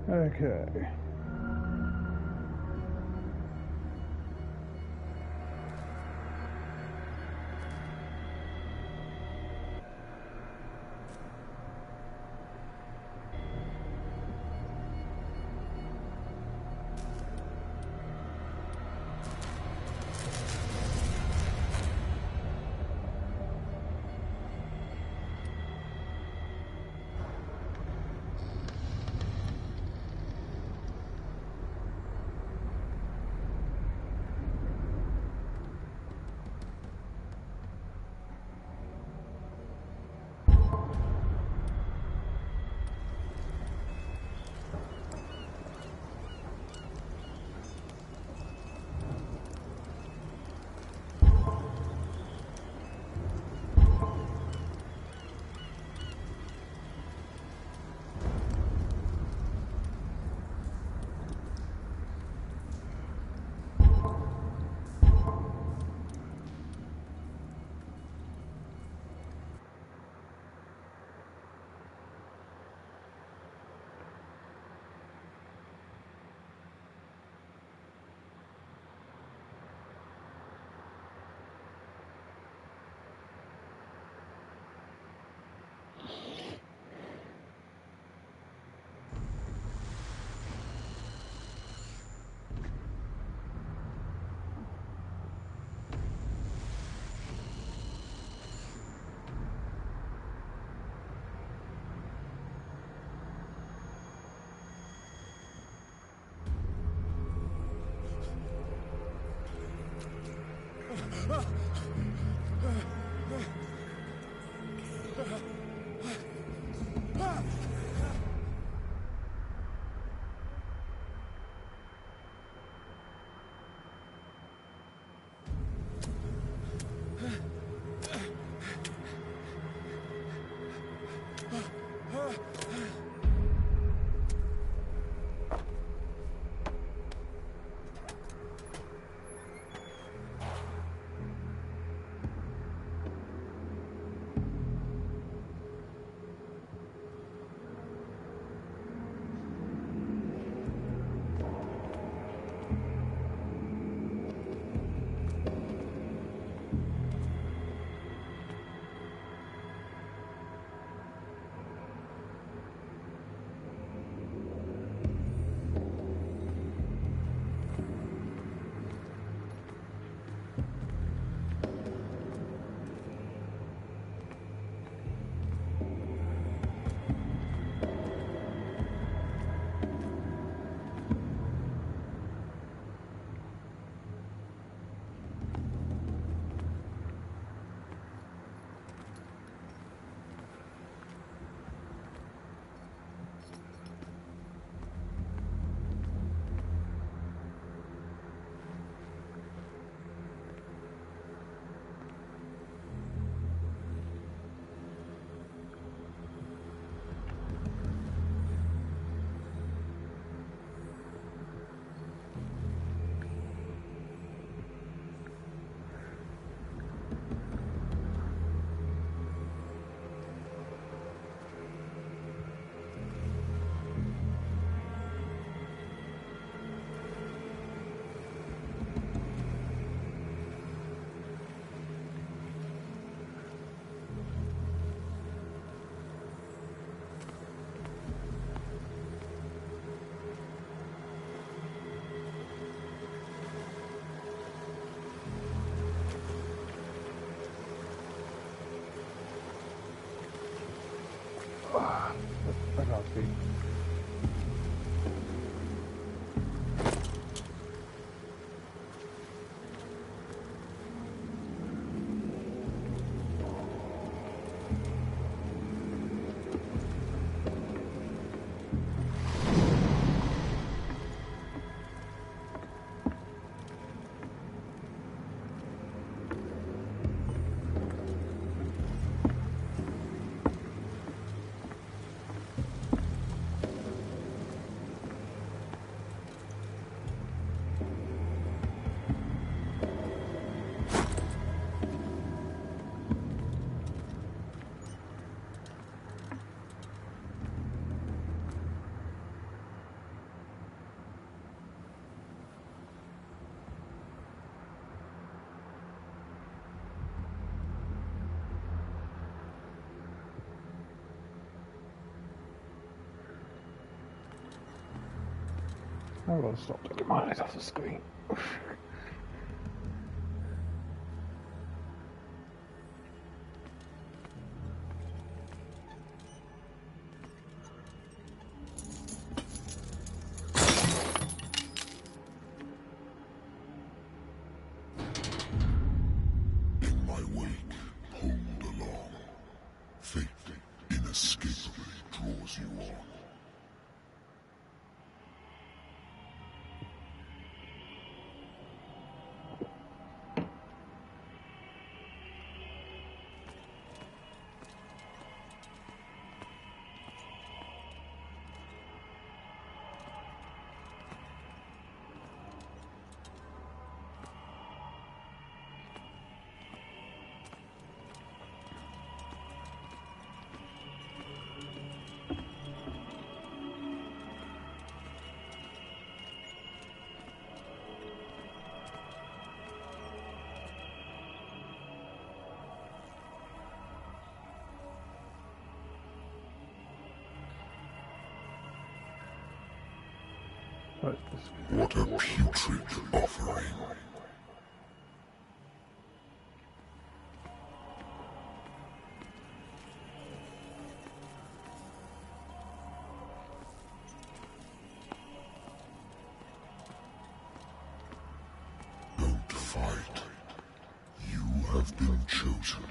Okay. I can't see. I've got to stop taking my eyes off the screen. In my wake, pulled along, fate inescapably draws you on. What a putrid offering. Don't fight. You have been chosen.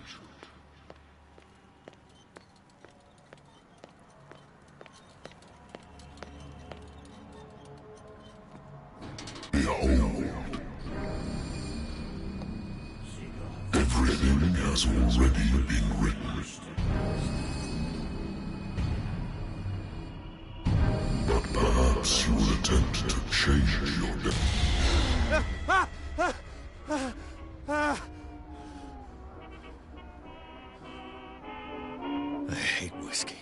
Behold. Everything has already been written. But perhaps you will attempt to change your destiny. I hate whiskey.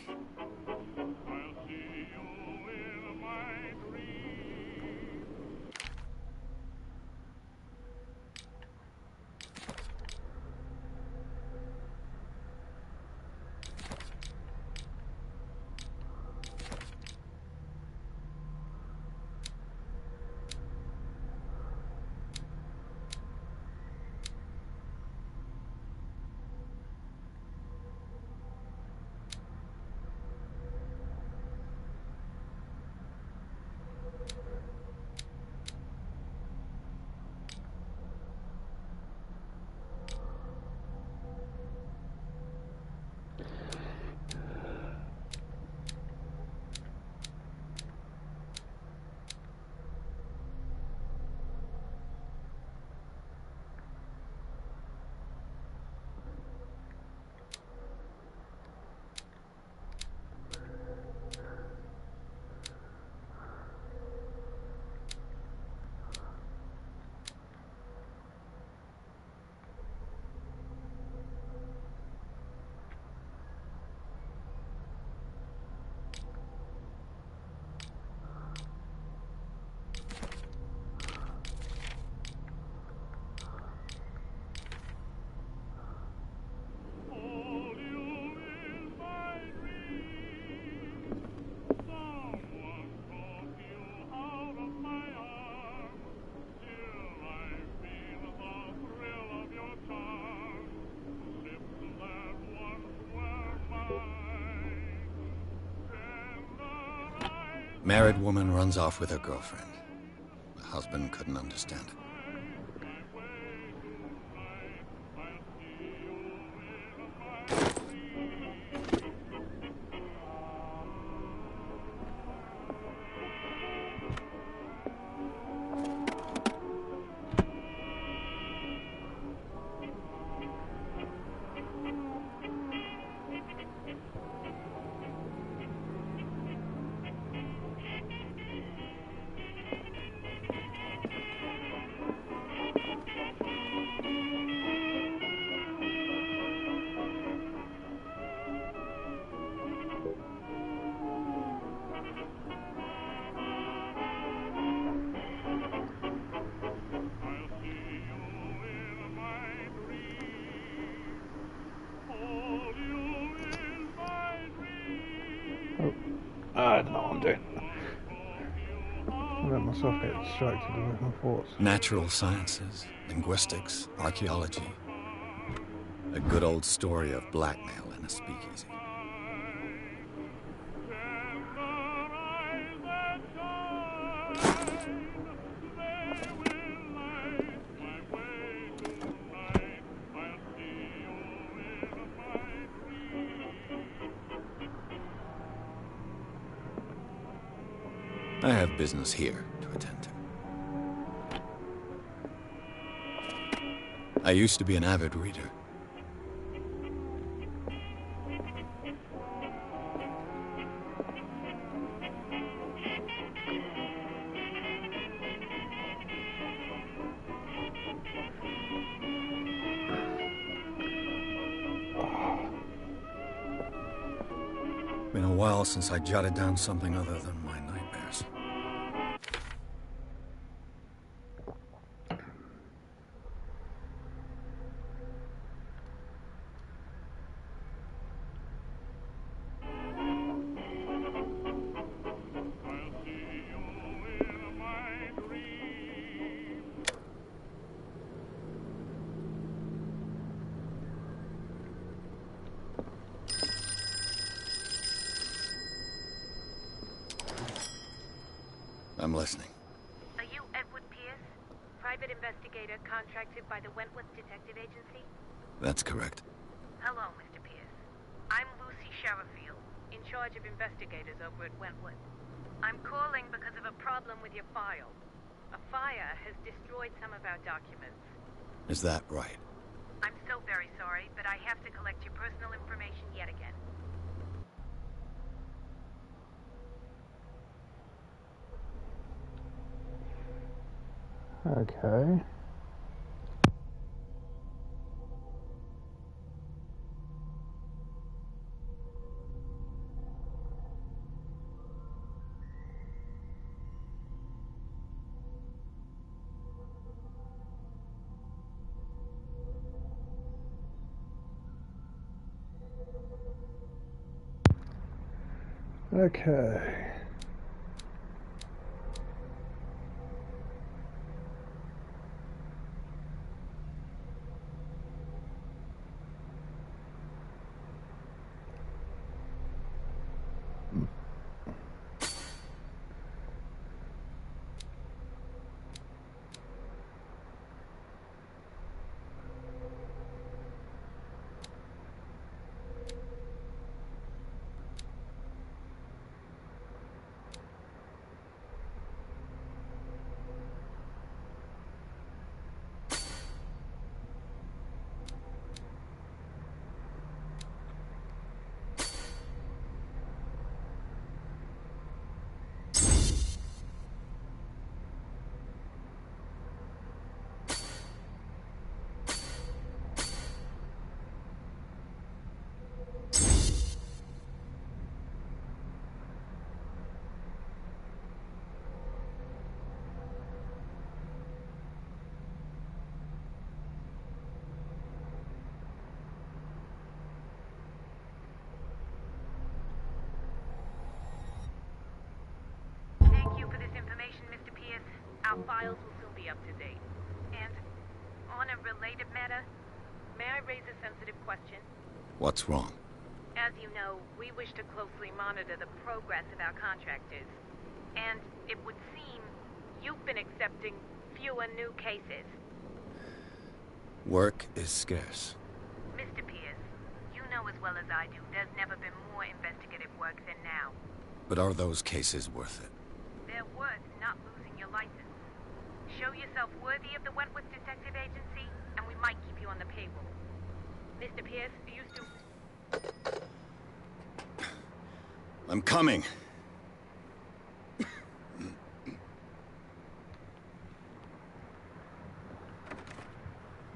Married woman runs off with her girlfriend. The husband couldn't understand it. I don't know what I'm doing. I let myself get distracted with my thoughts. Natural sciences, linguistics, archaeology. A good old story of blackmail in a speakeasy. I have business here to attend to. I used to be an avid reader. Been a while since I jotted down something other than my nightmares. I'm listening. Are you Edward Pierce, private investigator contracted by the Wentworth Detective Agency? That's correct. Hello, Mr. Pierce. I'm Lucy Sherifield, in charge of investigators over at Wentworth. I'm calling because of a problem with your file. A fire has destroyed some of our documents. Is that right? I'm so very sorry, but I have to collect your personal information yet again. Okay. Okay. Thank you for this information, Mr. Pierce. Our files will soon be up to date. And on a related matter, may I raise a sensitive question? What's wrong? As you know, we wish to closely monitor the progress of our contractors. And it would seem you've been accepting fewer new cases. Work is scarce. Mr. Pierce, you know as well as I do, there's never been more investigative work than now. But are those cases worth it? They're worth not losing your license. Show yourself worthy of the Wentworth Detective Agency, and we might keep you on the payroll. Mr. Pierce, are you still... I'm coming.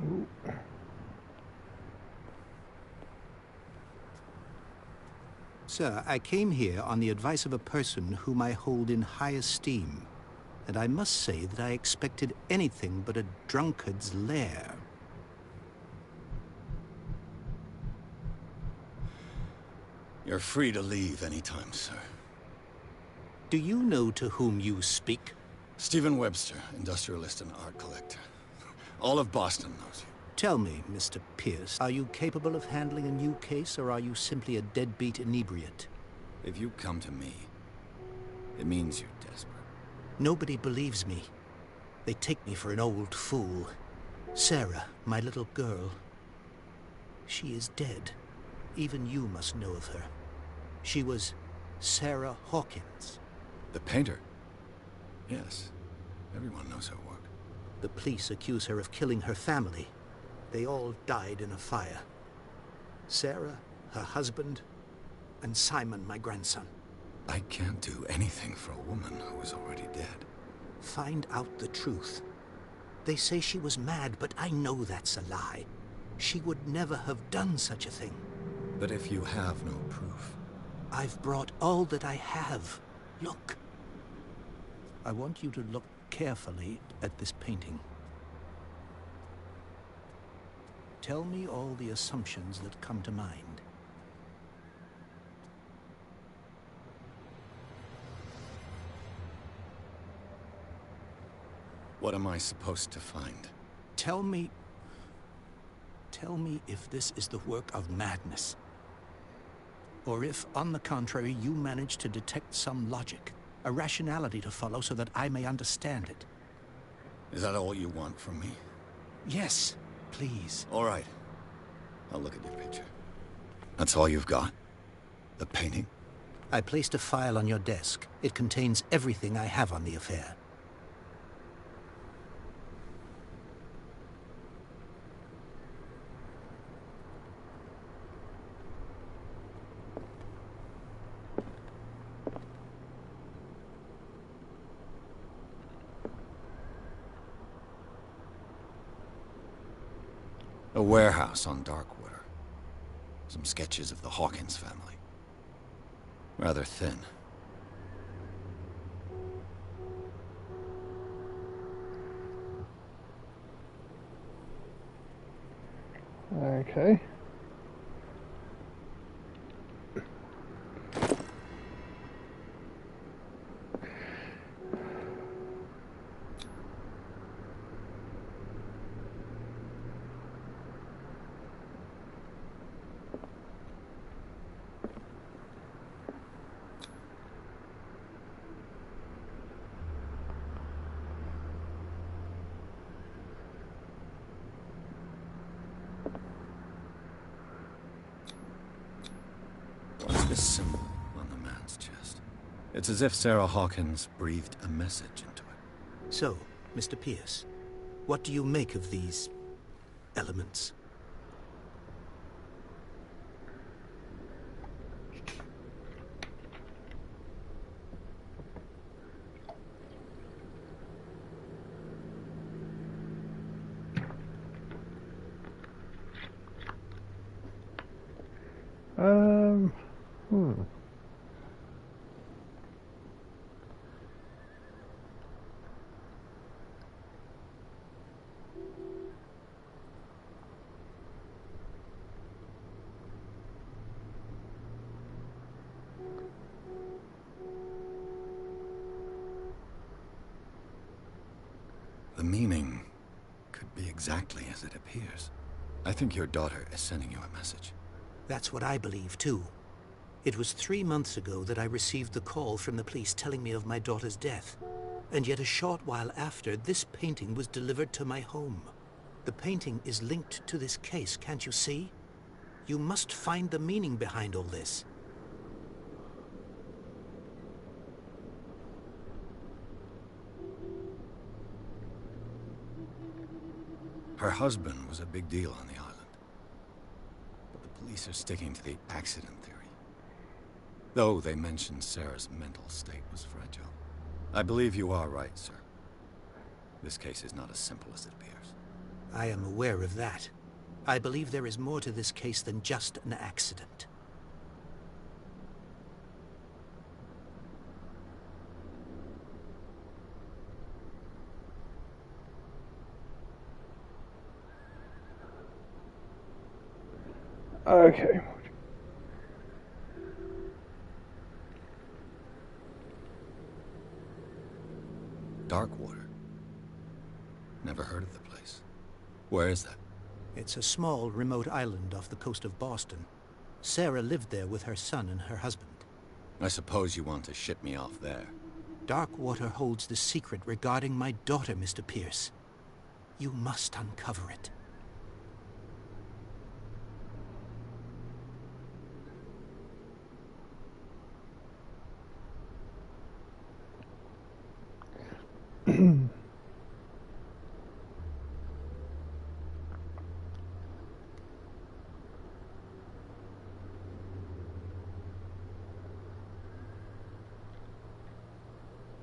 Ooh. Sir, I came here on the advice of a person whom I hold in high esteem, and I must say that I expected anything but a drunkard's lair. You're free to leave anytime, sir. Do you know to whom you speak? Stephen Webster, industrialist and art collector. All of Boston knows you. Tell me, Mr. Pierce, are you capable of handling a new case, or are you simply a deadbeat inebriate? If you come to me, it means you're desperate. Nobody believes me. They take me for an old fool. Sarah, my little girl, she is dead. Even you must know of her. She was Sarah Hawkins. The painter? Yes. Everyone knows her work. The police accuse her of killing her family. They all died in a fire. Sarah, her husband, and Simon, my grandson. I can't do anything for a woman who is already dead. Find out the truth. They say she was mad, but I know that's a lie. She would never have done such a thing. But if you have no proof... I've brought all that I have. Look. I want you to look carefully at this painting. Tell me all the assumptions that come to mind. What am I supposed to find? Tell me if this is the work of madness. Or if, on the contrary, you manage to detect some logic, a rationality to follow so that I may understand it. Is that all you want from me? Yes, please. All right. I'll look at your picture. That's all you've got? The painting? I placed a file on your desk. It contains everything I have on the affair. A warehouse on Darkwater. Some sketches of the Hawkins family. Rather thin. Okay. What's this symbol on the man's chest? It's as if Sarah Hawkins breathed a message into it. So, Mr. Pierce, what do you make of these elements? Hmm. The meaning could be exactly as it appears. I think your daughter is sending you a message. That's what I believe, too. It was 3 months ago that I received the call from the police telling me of my daughter's death. And yet a short while after, this painting was delivered to my home. The painting is linked to this case, can't you see? You must find the meaning behind all this. Her husband was a big deal on the island. But the police are sticking to the accident theory. Though they mentioned Sarah's mental state was fragile. I believe you are right, sir. This case is not as simple as it appears. I am aware of that. I believe there is more to this case than just an accident. Okay. Darkwater? Never heard of the place. Where is that? It's a small, remote island off the coast of Boston. Sarah lived there with her son and her husband. I suppose you want to ship me off there. Darkwater holds the secret regarding my daughter, Mr. Pierce. You must uncover it.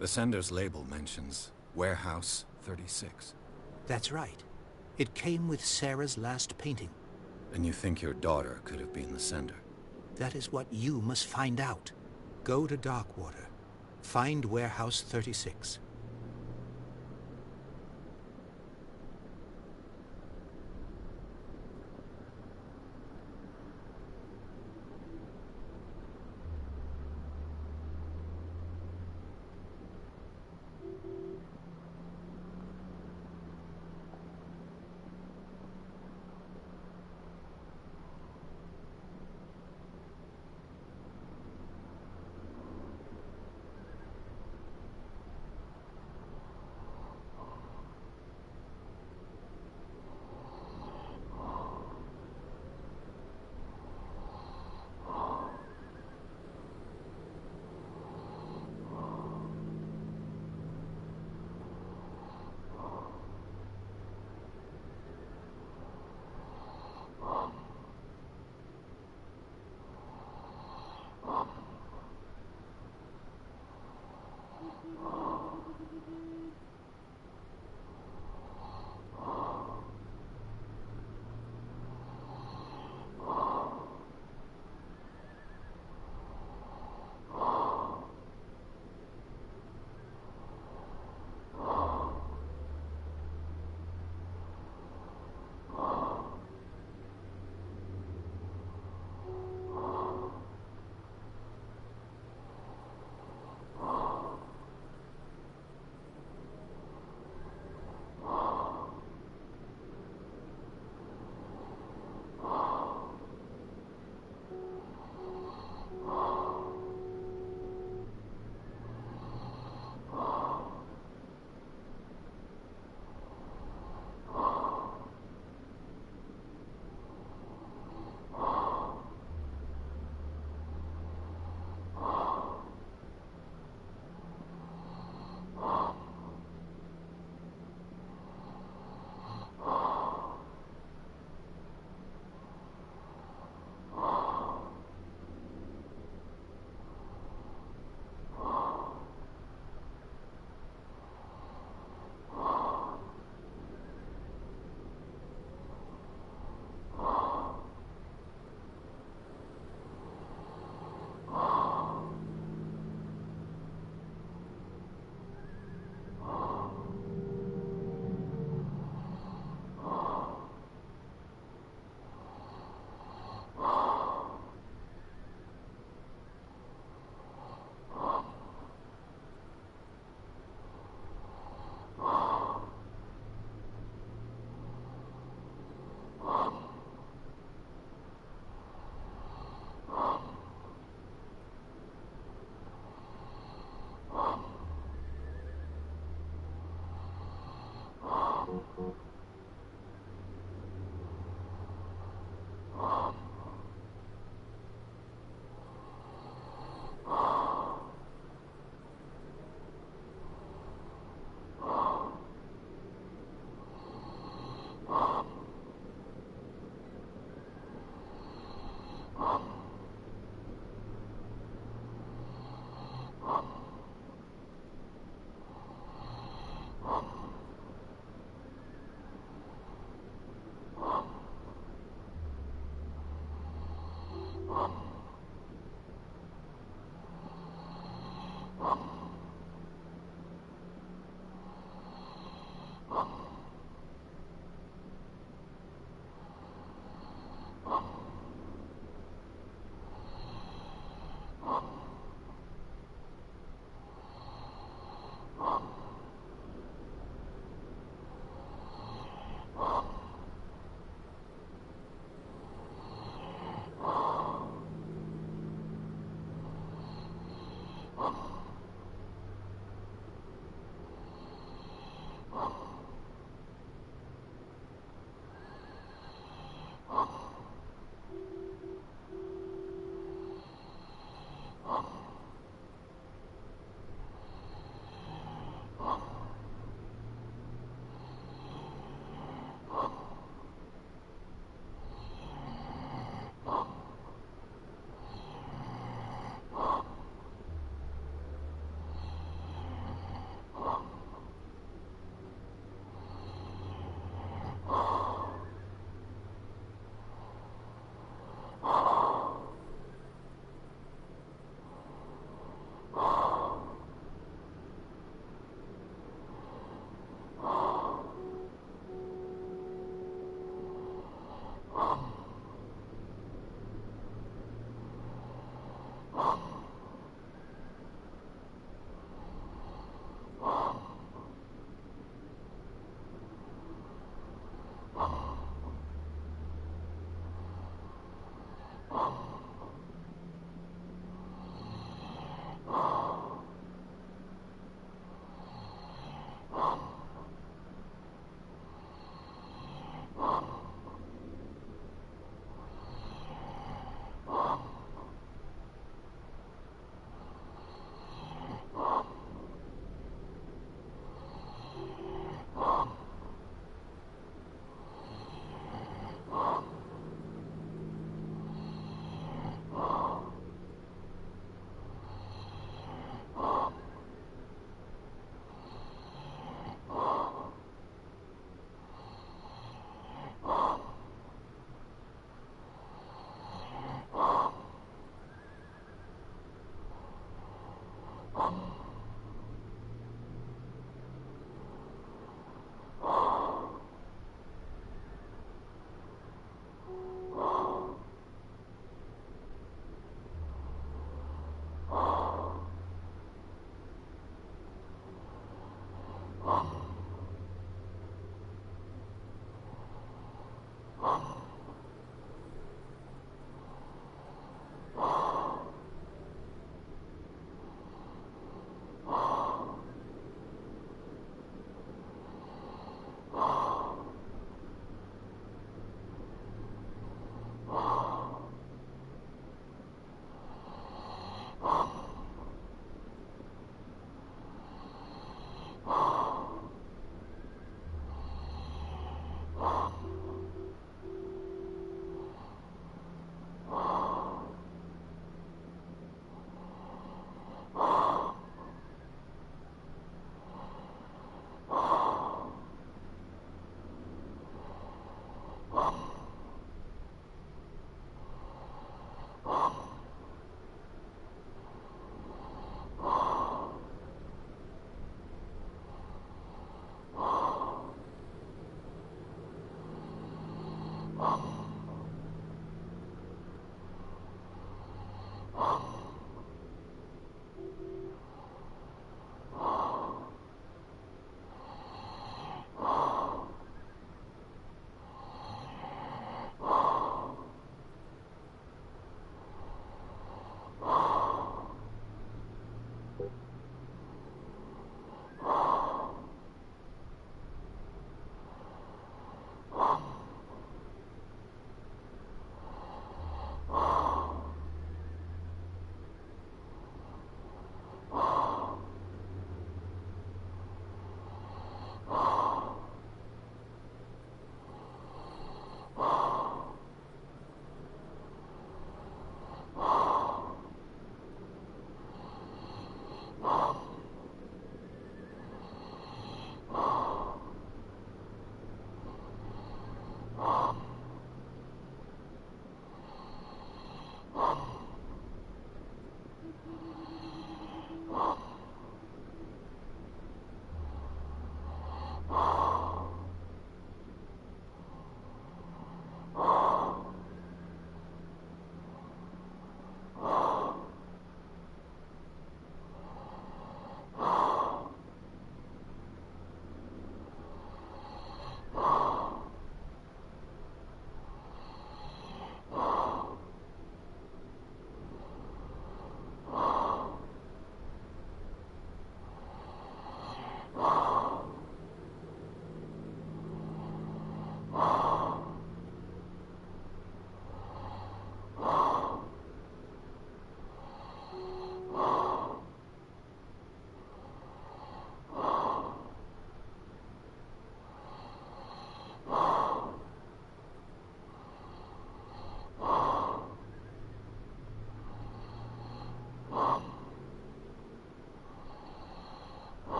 The sender's label mentions Warehouse 36. That's right. It came with Sarah's last painting. And you think your daughter could have been the sender? That is what you must find out. Go to Darkwater. Find Warehouse 36.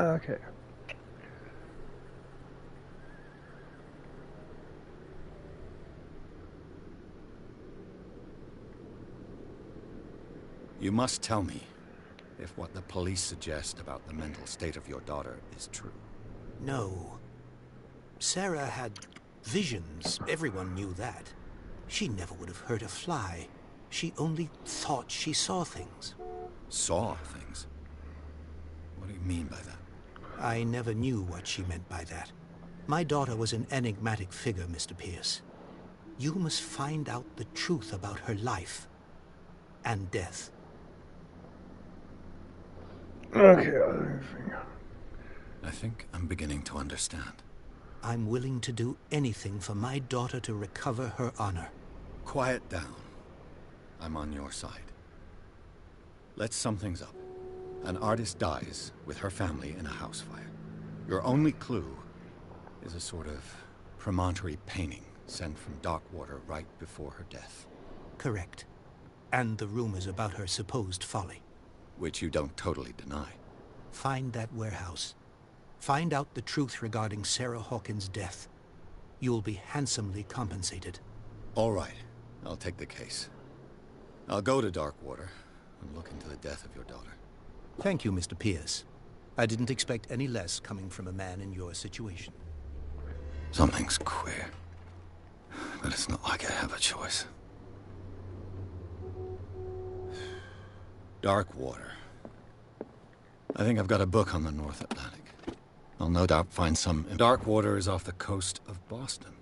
Okay. You must tell me if what the police suggest about the mental state of your daughter is true. No. Sarah had visions. Everyone knew that. She never would have hurt a fly. She only thought she saw things. Saw things? What do you mean by that? I never knew what she meant by that. My daughter was an enigmatic figure, Mr. Pierce. You must find out the truth about her life and death. Okay. I think I'm beginning to understand. I'm willing to do anything for my daughter to recover her honor. Quiet down. I'm on your side. Let's sum things up. An artist dies with her family in a house fire. Your only clue is a sort of promontory painting sent from Darkwater right before her death. Correct. And the rumors about her supposed folly. Which you don't totally deny. Find that warehouse. Find out the truth regarding Sarah Hawkins' death. You'll be handsomely compensated. All right. I'll take the case. I'll go to Darkwater and look into the death of your daughter. Thank you, Mr. Pierce. I didn't expect any less coming from a man in your situation. Something's queer. But it's not like I have a choice. Darkwater. I think I've got a book on the North Atlantic. I'll no doubt find some... Darkwater is off the coast of Boston.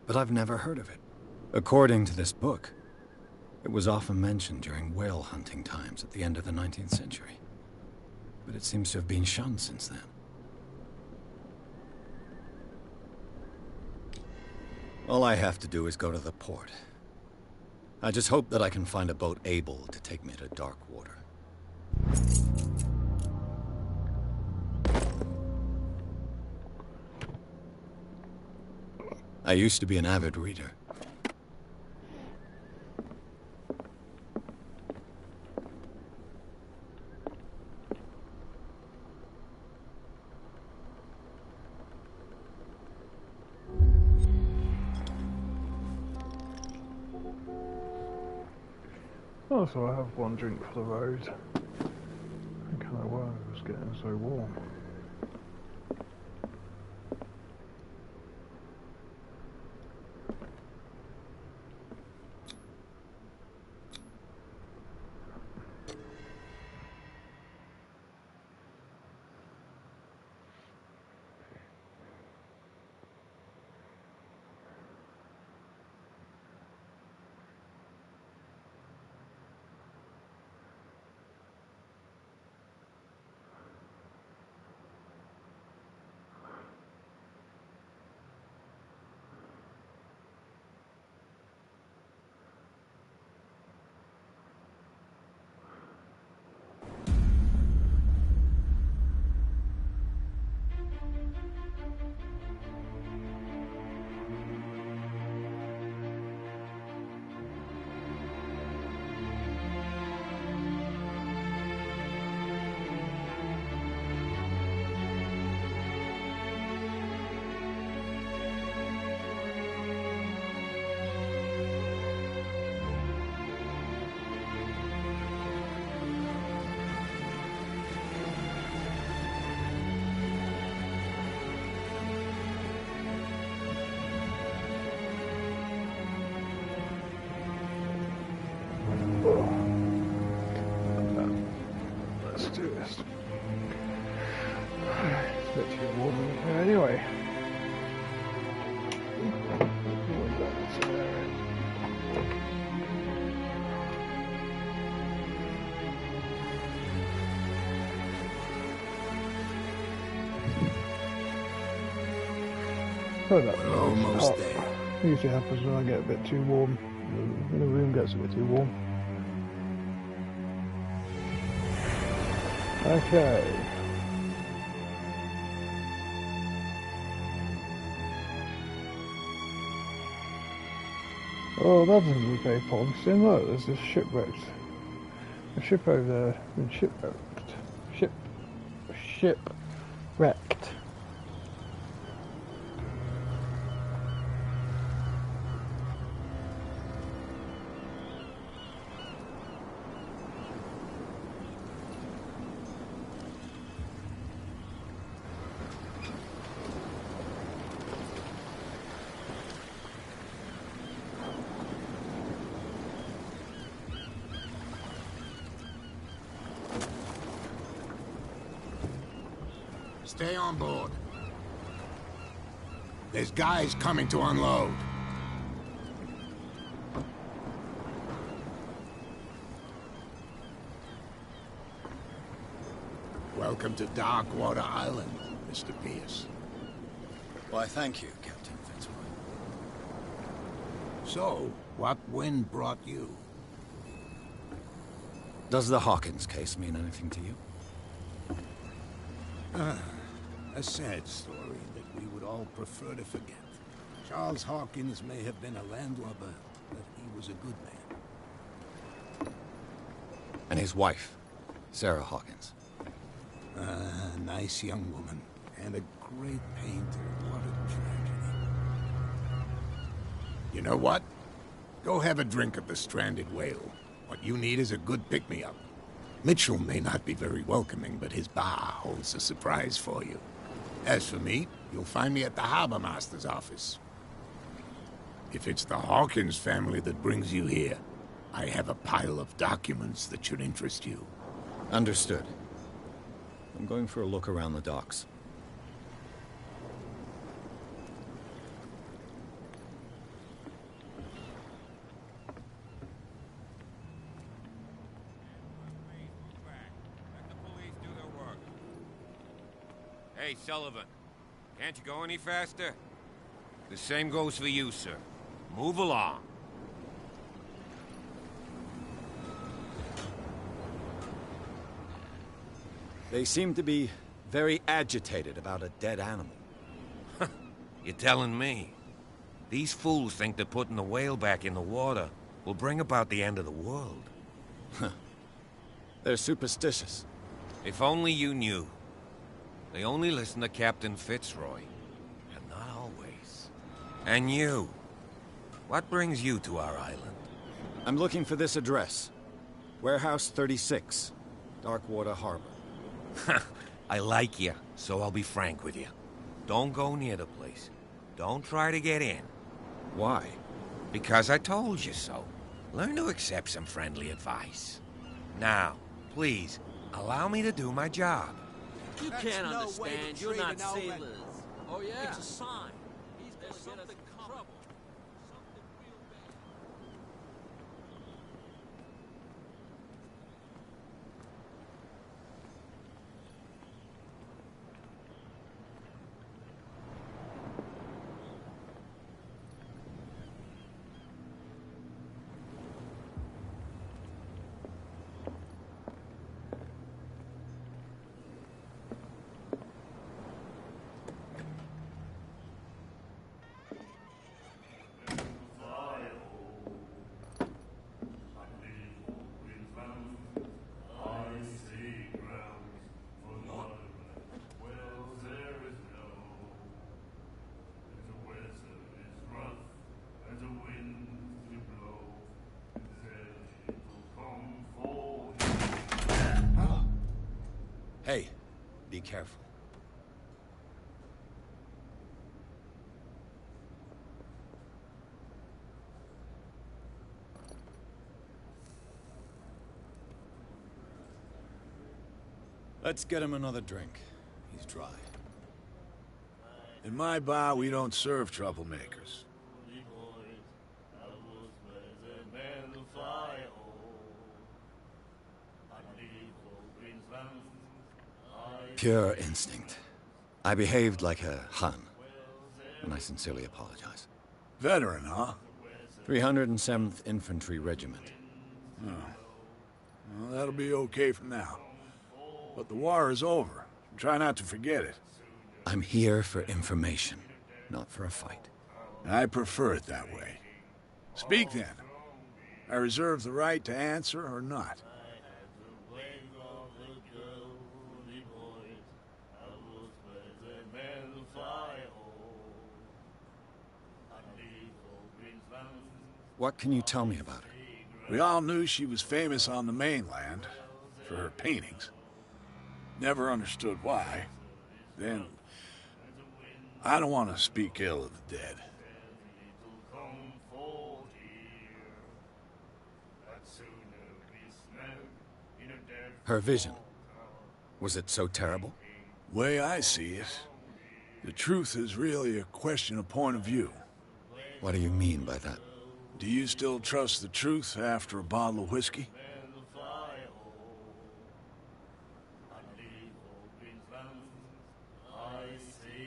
But I've never heard of it. According to this book, it was often mentioned during whale hunting times at the end of the 19th century. But it seems to have been shunned since then. All I have to do is go to the port. I just hope that I can find a boat able to take me to Darkwater. I used to be an avid reader. Also, I have one drink for the road. I kind of why it was getting so warm. Let's do this. It's a bit too warm in here anyway. We're almost there. Usually happens when I get a bit too warm. When the room gets a bit too warm. Okay. Oh, that doesn't look very promising. Look, there's this shipwrecked. A ship over there. Been shipwrecked. Shipwrecked. Stay on board. There's guys coming to unload. Welcome to Darkwater Island, Mr. Pierce. Why, thank you, Captain Fitzroy. So, what wind brought you? Does the Hawkins case mean anything to you? A sad story that we would all prefer to forget. Charles Hawkins may have been a landlubber, but he was a good man. And his wife, Sarah Hawkins. A nice young woman, and a great painter. What a tragedy. You know what? Go have a drink at the Stranded Whale. What you need is a good pick-me-up. Mitchell may not be very welcoming, but his bar holds a surprise for you. As for me, you'll find me at the Harbor Master's office. If it's the Hawkins family that brings you here, I have a pile of documents that should interest you. Understood. I'm going for a look around the docks. Hey, Sullivan. Can't you go any faster? The same goes for you, sir. Move along. They seem to be very agitated about a dead animal. You're telling me? These fools think that putting the whale back in the water will bring about the end of the world. They're superstitious. If only you knew. They only listen to Captain Fitzroy. And not always. And you. What brings you to our island? I'm looking for this address. Warehouse 36, Darkwater Harbor. I like you, so I'll be frank with you. Don't go near the place. Don't try to get in. Why? Because I told you so. Learn to accept some friendly advice. Now, please, allow me to do my job. You can't understand. You're not sailors. Oh, yeah? It's a sign. There's something coming. Hey, be careful. Let's get him another drink. He's dry. In my bar, we don't serve troublemakers. Pure instinct. I behaved like a Hun, and I sincerely apologize. Veteran, huh? 307th Infantry Regiment. Oh. Well, that'll be okay for now. But the war is over. Try not to forget it. I'm here for information, not for a fight. I prefer it that way. Speak then. I reserve the right to answer or not. What can you tell me about her? We all knew she was famous on the mainland for her paintings. Never understood why. Then, I don't want to speak ill of the dead. Her vision. Was it so terrible? Way I see it, the truth is really a question of point of view. What do you mean by that? Do you still trust the truth after a bottle of whiskey?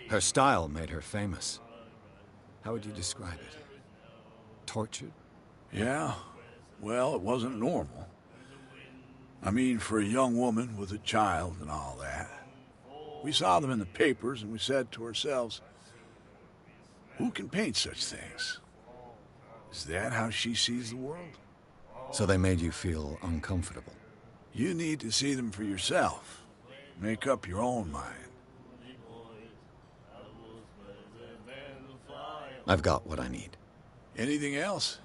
Her style made her famous. How would you describe it? Tortured? Yeah. Well, it wasn't normal. I mean, for a young woman with a child and all that. We saw them in the papers and we said to ourselves, who can paint such things? Is that how she sees the world? So they made you feel uncomfortable? You need to see them for yourself. Make up your own mind. I've got what I need. Anything else?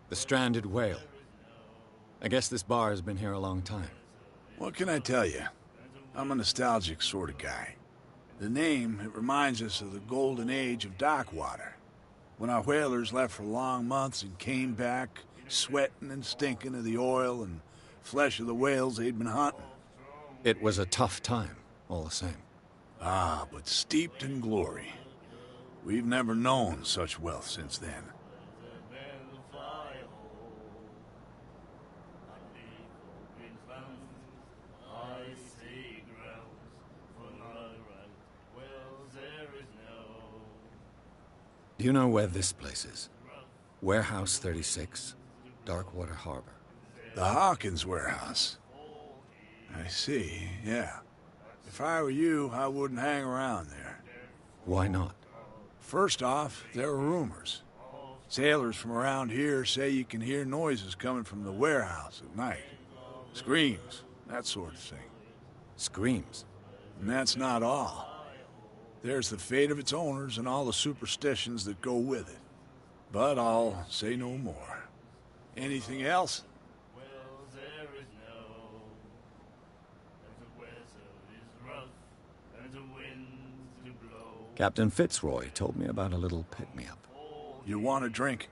The stranded whale. I guess this bar has been here a long time. What can I tell you? I'm a nostalgic sort of guy. The name, it reminds us of the golden age of Darkwater, when our whalers left for long months and came back sweating and stinking of the oil and flesh of the whales they'd been hunting. It was a tough time, all the same. Ah, but steeped in glory. We've never known such wealth since then. Do you know where this place is? Warehouse 36, Darkwater Harbor. The Hawkins warehouse. I see, yeah. If I were you, I wouldn't hang around there. Why not? First off, there are rumors. Sailors from around here say you can hear noises coming from the warehouse at night. Screams, that sort of thing. Screams? And that's not all. There's the fate of its owners and all the superstitions that go with it. But I'll say no more. Anything else? Captain Fitzroy told me about a little pick-me-up. You want a drink?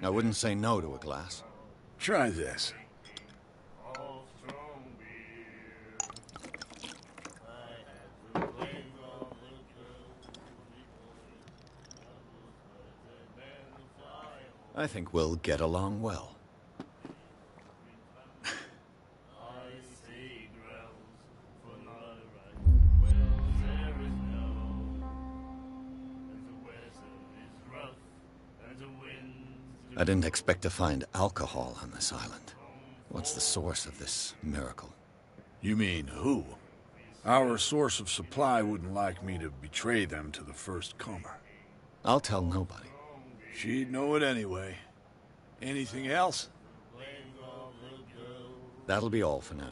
I wouldn't say no to a glass. Try this. I think we'll get along well. I didn't expect to find alcohol on this island. What's the source of this miracle? You mean who? Our source of supply wouldn't like me to betray them to the first comer. I'll tell nobody. She'd know it anyway. Anything else? That'll be all for now.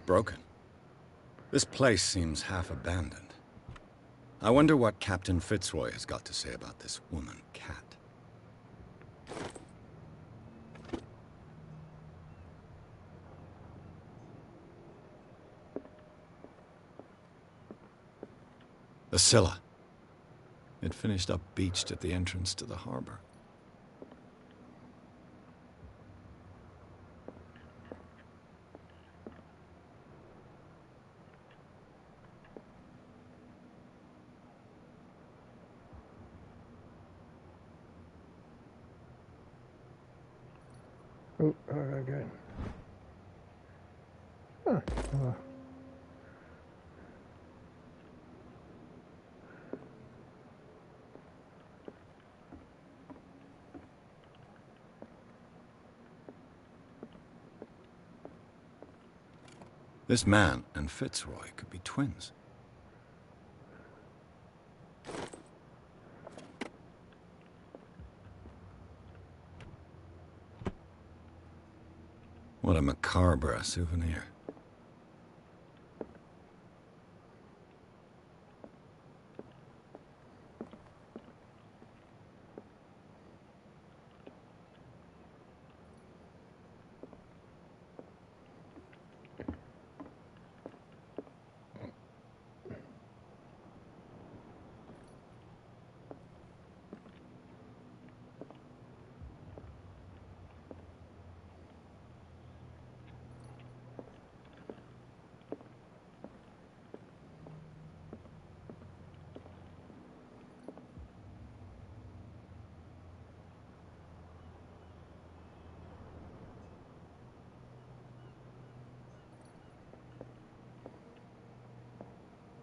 Broken. This place seems half abandoned. I wonder what Captain Fitzroy has got to say about this woman, Cat. The Scylla. It finished up beached at the entrance to the harbor. Oh, again. Ah, oh. This man and Fitzroy could be twins. What a macabre souvenir.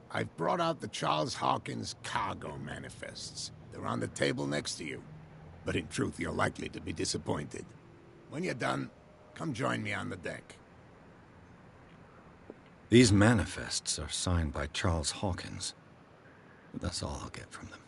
I've brought out the Charles Hawkins cargo manifests. They're on the table next to you. But in truth, you're likely to be disappointed. When you're done, come join me on the deck. These manifests are signed by Charles Hawkins. But that's all I'll get from them.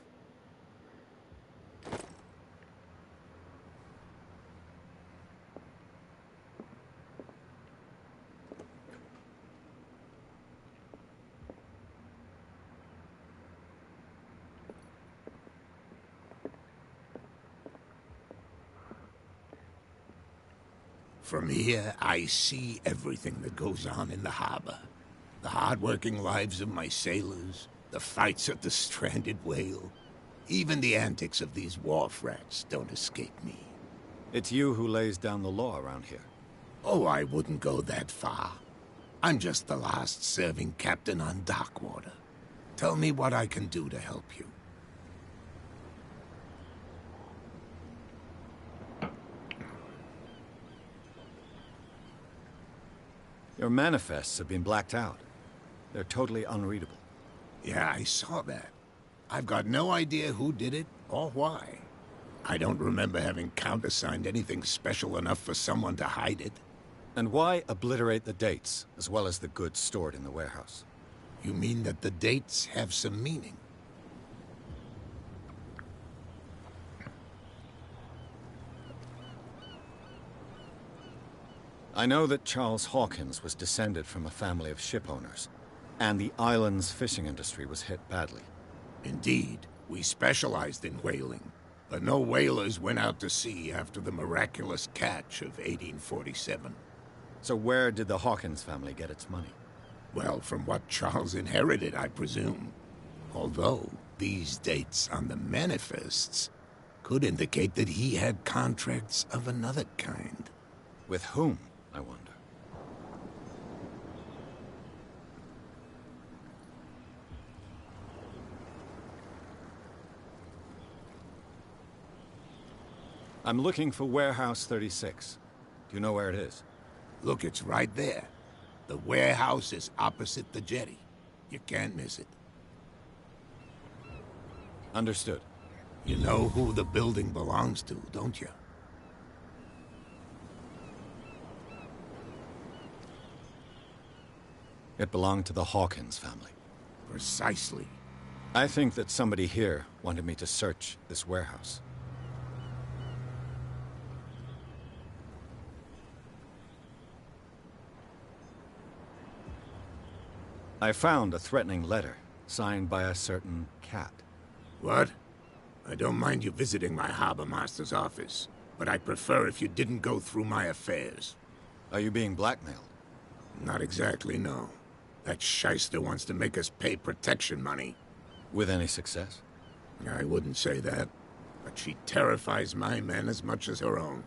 From here, I see everything that goes on in the harbor. The hard-working lives of my sailors, the fights at the stranded whale. Even the antics of these wharf rats don't escape me. It's you who lays down the law around here. Oh, I wouldn't go that far. I'm just the last serving captain on Darkwater. Tell me what I can do to help you. Your manifests have been blacked out. They're totally unreadable. Yeah, I saw that. I've got no idea who did it or why. I don't remember having countersigned anything special enough for someone to hide it. And why obliterate the dates, as well as the goods stored in the warehouse? You mean that the dates have some meaning? I know that Charles Hawkins was descended from a family of ship owners, and the island's fishing industry was hit badly. Indeed, we specialized in whaling, but no whalers went out to sea after the miraculous catch of 1847. So where did the Hawkins family get its money? Well, from what Charles inherited, I presume. Although, these dates on the manifests could indicate that he had contracts of another kind. With whom, I wonder? I'm looking for Warehouse 36. Do you know where it is? Look, it's right there. The warehouse is opposite the jetty. You can't miss it. Understood. You know who the building belongs to, don't you? It belonged to the Hawkins family. Precisely. I think that somebody here wanted me to search this warehouse. I found a threatening letter, signed by a certain cat. What? I don't mind you visiting my harbor master's office, but I prefer if you didn't go through my affairs. Are you being blackmailed? Not exactly, no. That shyster wants to make us pay protection money. With any success? I wouldn't say that, but she terrifies my men as much as her own.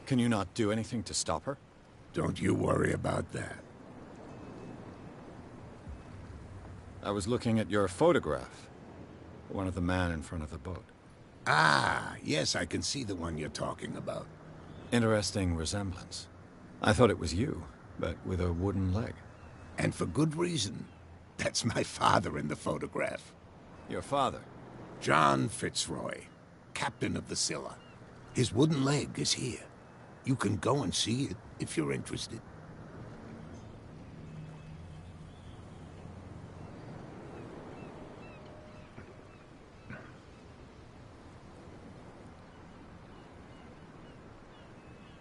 Can you not do anything to stop her? Don't you worry about that. I was looking at your photograph. One of the man in front of the boat. Ah, yes, I can see the one you're talking about. Interesting resemblance. I thought it was you, but with a wooden leg. And for good reason. That's my father in the photograph. Your father? John Fitzroy, captain of the Scylla. His wooden leg is here. You can go and see it if you're interested.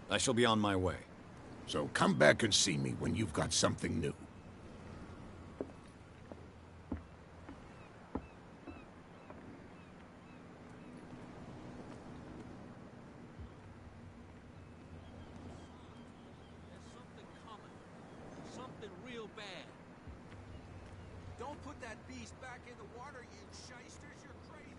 I shall be on my way. So come back and see me when you've got something new. There's something coming. Something real bad. Don't put that beast back in the water, you shysters. You're crazy.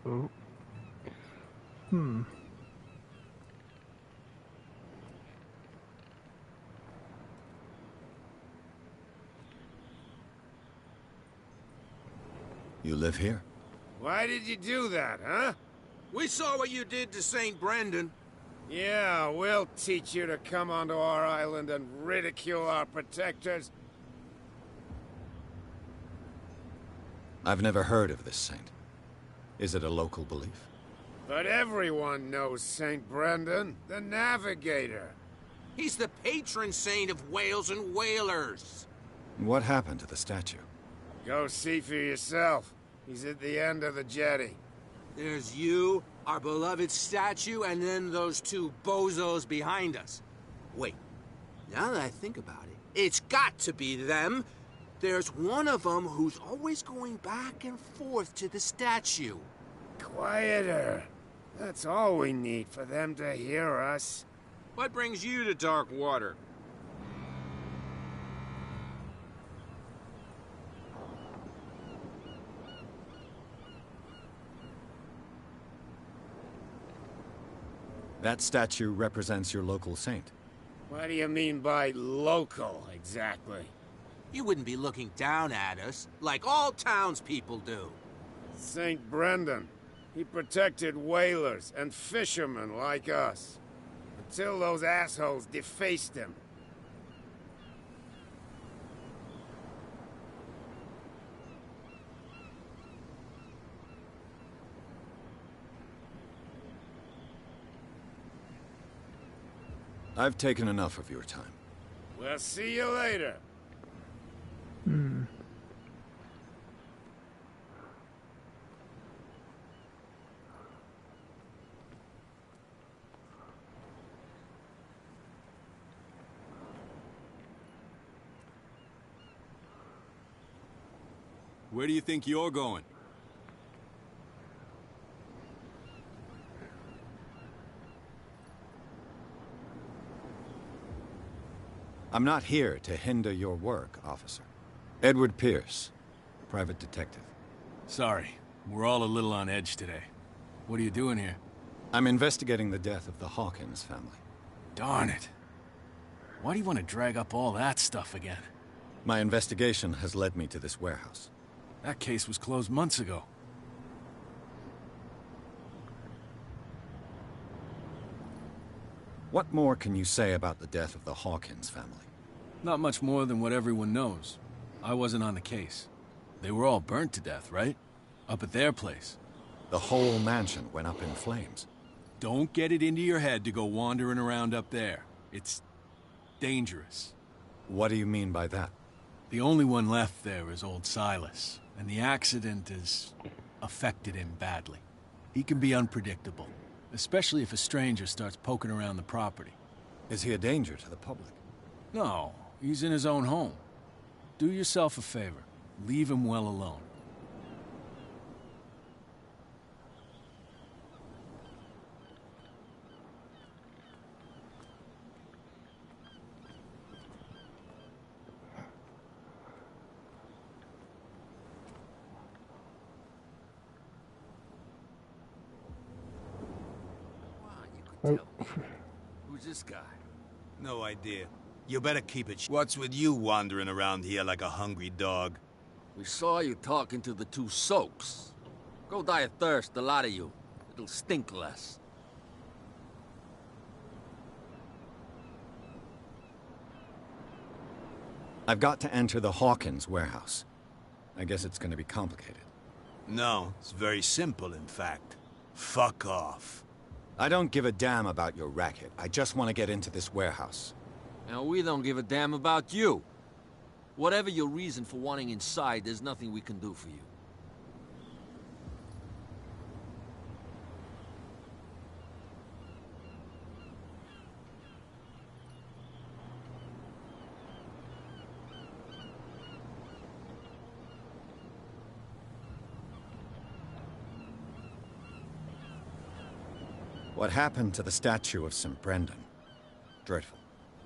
Oh. You live here? Why did you do that, huh? We saw what you did to St. Brendan. Yeah, we'll teach you to come onto our island and ridicule our protectors. I've never heard of this saint. Is it a local belief? But everyone knows St. Brendan, the Navigator. He's the patron saint of whales and whalers. What happened to the statue? Go see for yourself. He's at the end of the jetty. There's you, our beloved statue, and then those two bozos behind us. Wait, now that I think about it, it's got to be them. There's one of them who's always going back and forth to the statue. Quieter. That's all we need for them to hear us. What brings you to dark water? That statue represents your local saint. What do you mean by local, exactly? You wouldn't be looking down at us, like all townspeople do. St. Brendan. He protected whalers and fishermen like us. Until those assholes defaced him. I've taken enough of your time. We'll see you later. Where do you think you're going? I'm not here to hinder your work, officer. Edward Pierce, private detective. Sorry, we're all a little on edge today. What are you doing here? I'm investigating the death of the Hawkins family. Darn it. Why do you want to drag up all that stuff again? My investigation has led me to this warehouse. That case was closed months ago. What more can you say about the death of the Hawkins family? Not much more than what everyone knows. I wasn't on the case. They were all burnt to death, right? Up at their place. The whole mansion went up in flames. Don't get it into your head to go wandering around up there. It's dangerous. What do you mean by that? The only one left there is old Silas, and the accident has affected him badly. He can be unpredictable, especially if a stranger starts poking around the property. Is he a danger to the public? No, he's in his own home. Do yourself a favor. Leave him well alone. Who's this guy? No idea. You better keep it. What's with you wandering around here like a hungry dog? We saw you talking to the two soaks. Go die of thirst, the lot of you. It'll stink less. I've got to enter the Hawkins warehouse. I guess it's going to be complicated. No, it's very simple, in fact. Fuck off. I don't give a damn about your racket. I just want to get into this warehouse. Now, we don't give a damn about you. Whatever your reason for wanting inside, there's nothing we can do for you. What happened to the statue of St. Brendan? Dreadful.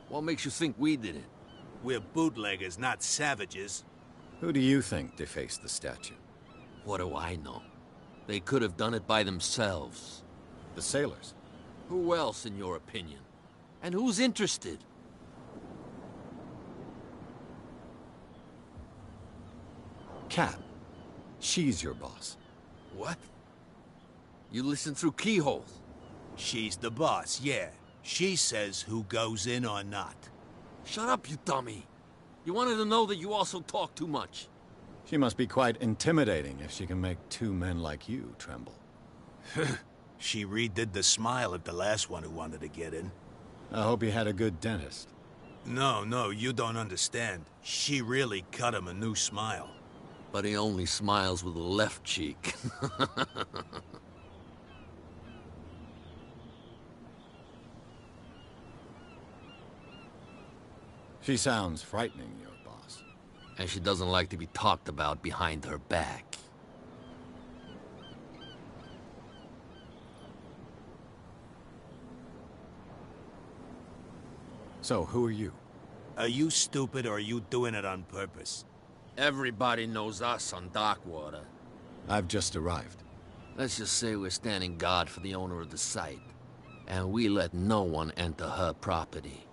What makes you think we did it? We're bootleggers, not savages. Who do you think defaced the statue? What do I know? They could have done it by themselves. The sailors? Who else, in your opinion? And who's interested? Cat. She's your boss. What? You listen through keyholes? She's the boss, yeah. She says who goes in or not. Shut up, you dummy. You wanted to know that you also talk too much. She must be quite intimidating if she can make two men like you tremble. She redid the smile at the last one who wanted to get in. I hope he had a good dentist. No, you don't understand. She really cut him a new smile. But he only smiles with the left cheek. She sounds frightening, your boss. And she doesn't like to be talked about behind her back. So, who are you? Are you stupid or are you doing it on purpose? Everybody knows us on Darkwater. I've just arrived. Let's just say we're standing guard for the owner of the site. and we let no one enter her property.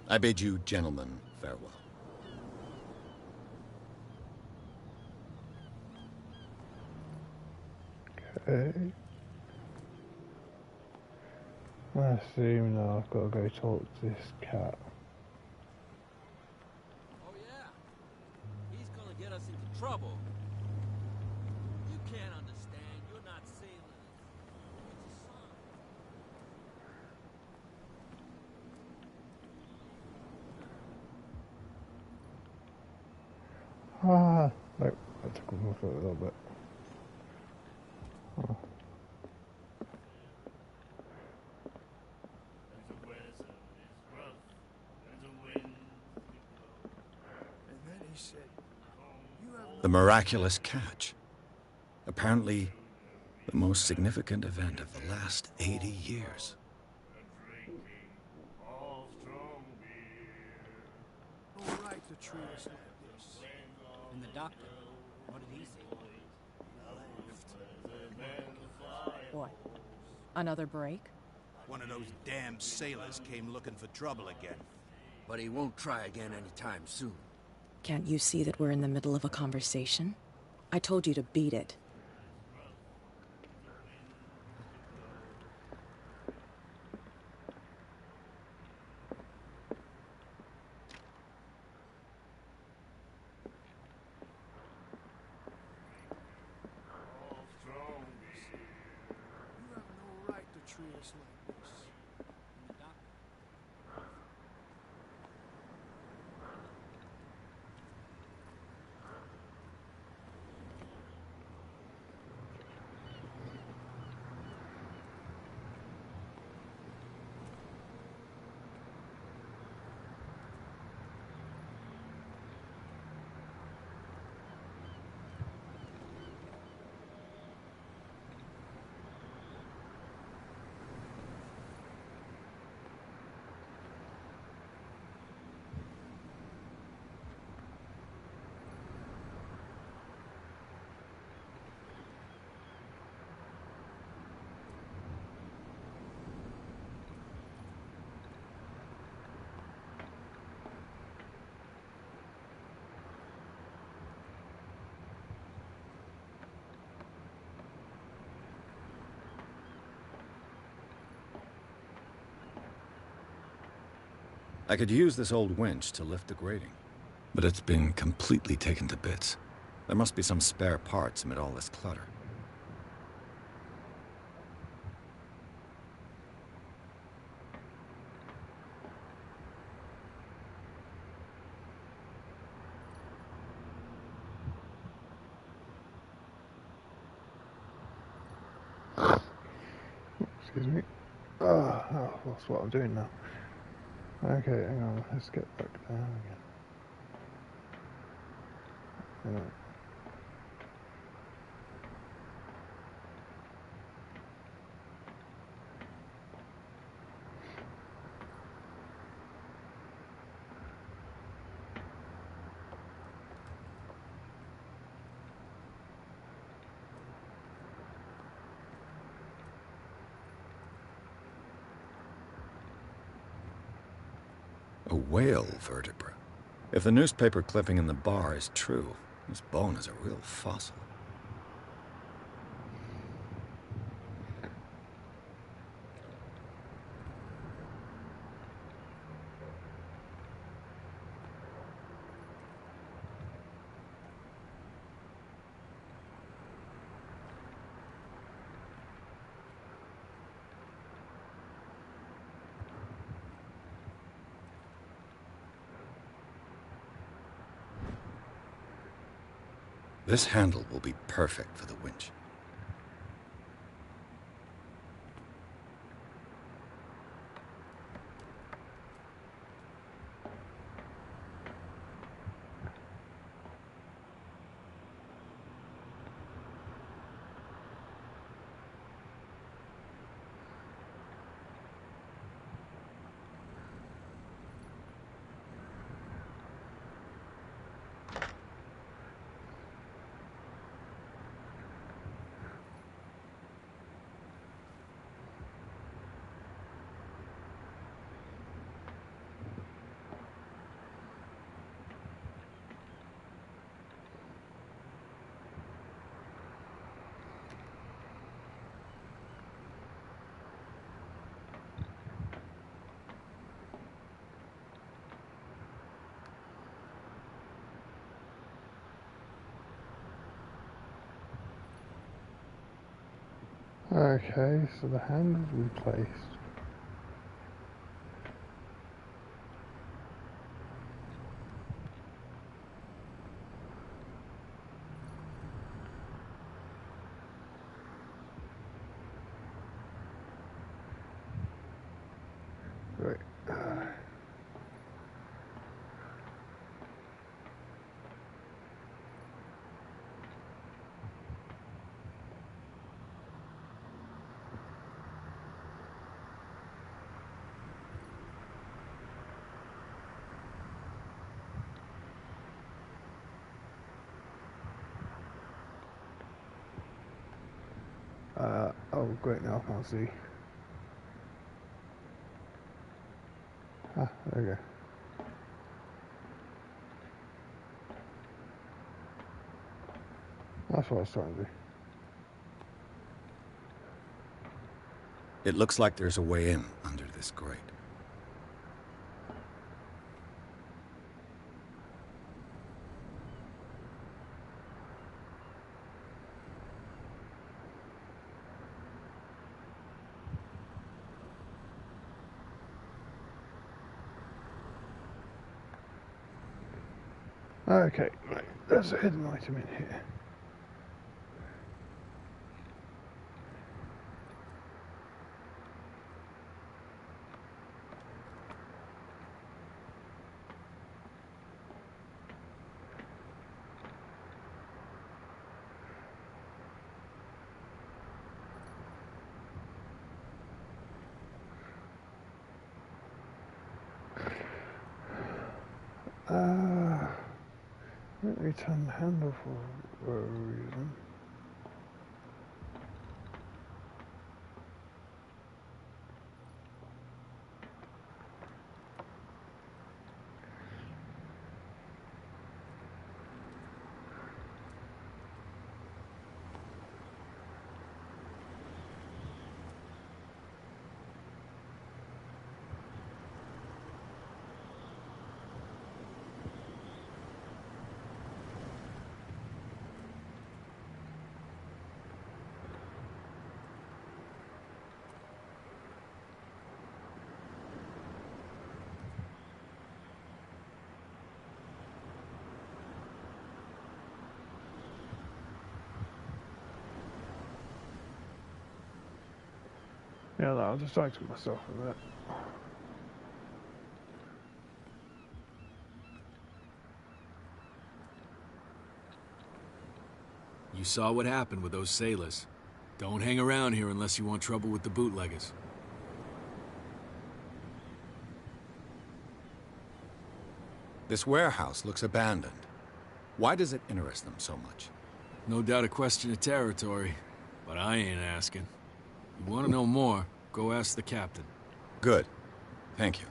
I bid you gentlemen farewell. Okay. I assume now I've got to go talk to this cat. Oh yeah, he's gonna get us into trouble. You can't understand, you're not sailors. It's a sign. Ah, nope, that took me off it a little bit. Oh. The miraculous catch. Apparently, the most significant event of the last 80 years. All right to treat us like this. And the doctor, what did he say? What? Another break? One of those damn sailors came looking for trouble again. But he won't try again anytime soon. Can't you see that we're in the middle of a conversation? I told you to beat it. You have no right to treat us like this. And the doctor. I could use this old winch to lift the grating, but it's been completely taken to bits. There must be some spare parts amid all this clutter. Excuse me. Oh, that's what I'm doing now. Okay, hang on, let's get back down again. Hang on. A whale vertebra. If the newspaper clipping in the bar is true, this bone is a real fossil. This handle will be perfect for the winch. Okay, so the handle's replaced. Right. Oh great, now I can't see. Ah, there we go. That's what I was trying to do. It looks like there's a way in under this grate. Okay, right, there's a hidden item in here. Let me turn the handle for a reason. Yeah, I'll distract myself a bit. You saw what happened with those sailors. Don't hang around here unless you want trouble with the bootleggers. This warehouse looks abandoned. Why does it interest them so much? No doubt a question of territory, but I ain't asking. You want to know more, go ask the captain. Good. Thank you.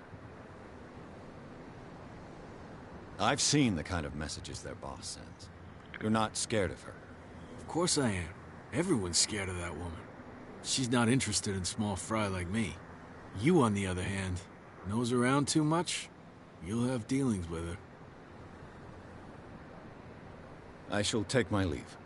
I've seen the kind of messages their boss sends. You're not scared of her. Of course I am. Everyone's scared of that woman. She's not interested in small fry like me. You, on the other hand, nose around too much, you'll have dealings with her. I shall take my leave.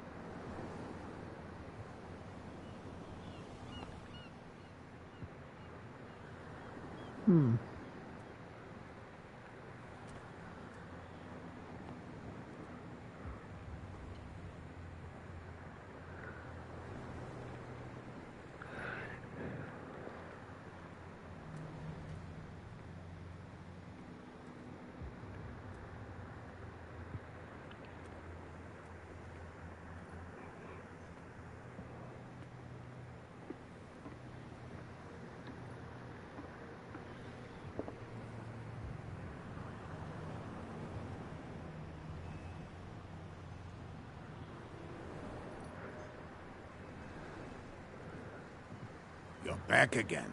You're back again.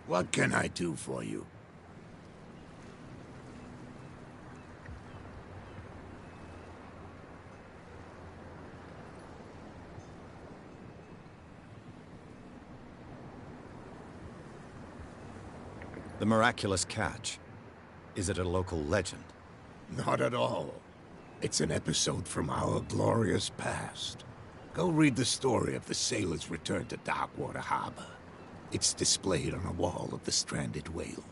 What can I do for you? The miraculous catch. Is it a local legend? Not at all. It's an episode from our glorious past. Go read the story of the sailor's return to Darkwater Harbor. It's displayed on a wall of the stranded whale.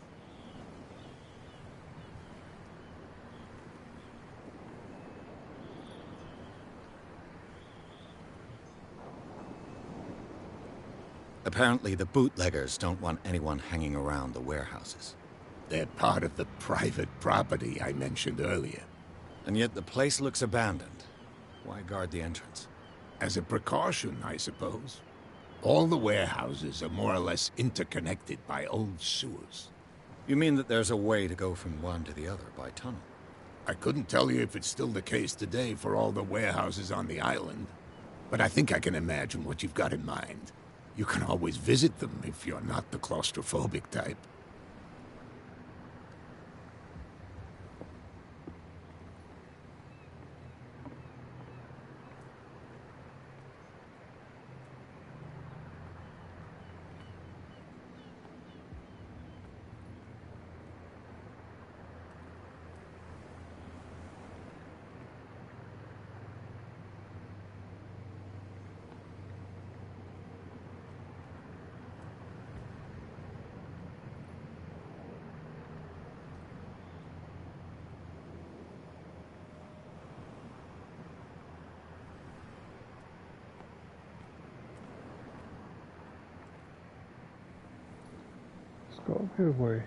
Apparently, the bootleggers don't want anyone hanging around the warehouses. They're part of the private property I mentioned earlier. And yet the place looks abandoned. Why guard the entrance? As a precaution, I suppose. All the warehouses are more or less interconnected by old sewers. You mean that there's a way to go from one to the other by tunnel? I couldn't tell you if it's still the case today for all the warehouses on the island, but I think I can imagine what you've got in mind. You can always visit them if you're not the claustrophobic type. Got to be a way.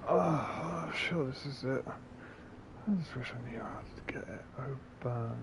Oh, I'm sure this is it. I just wish I knew how to get it open.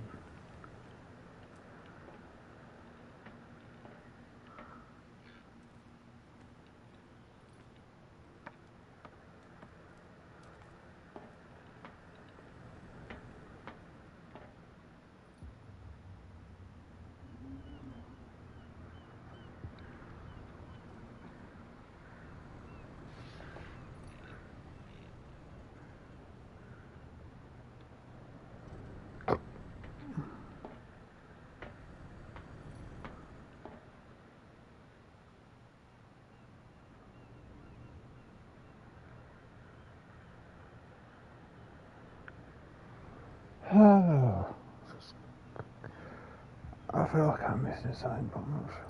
Oh, I feel like I'm missing something, but I'm not sure.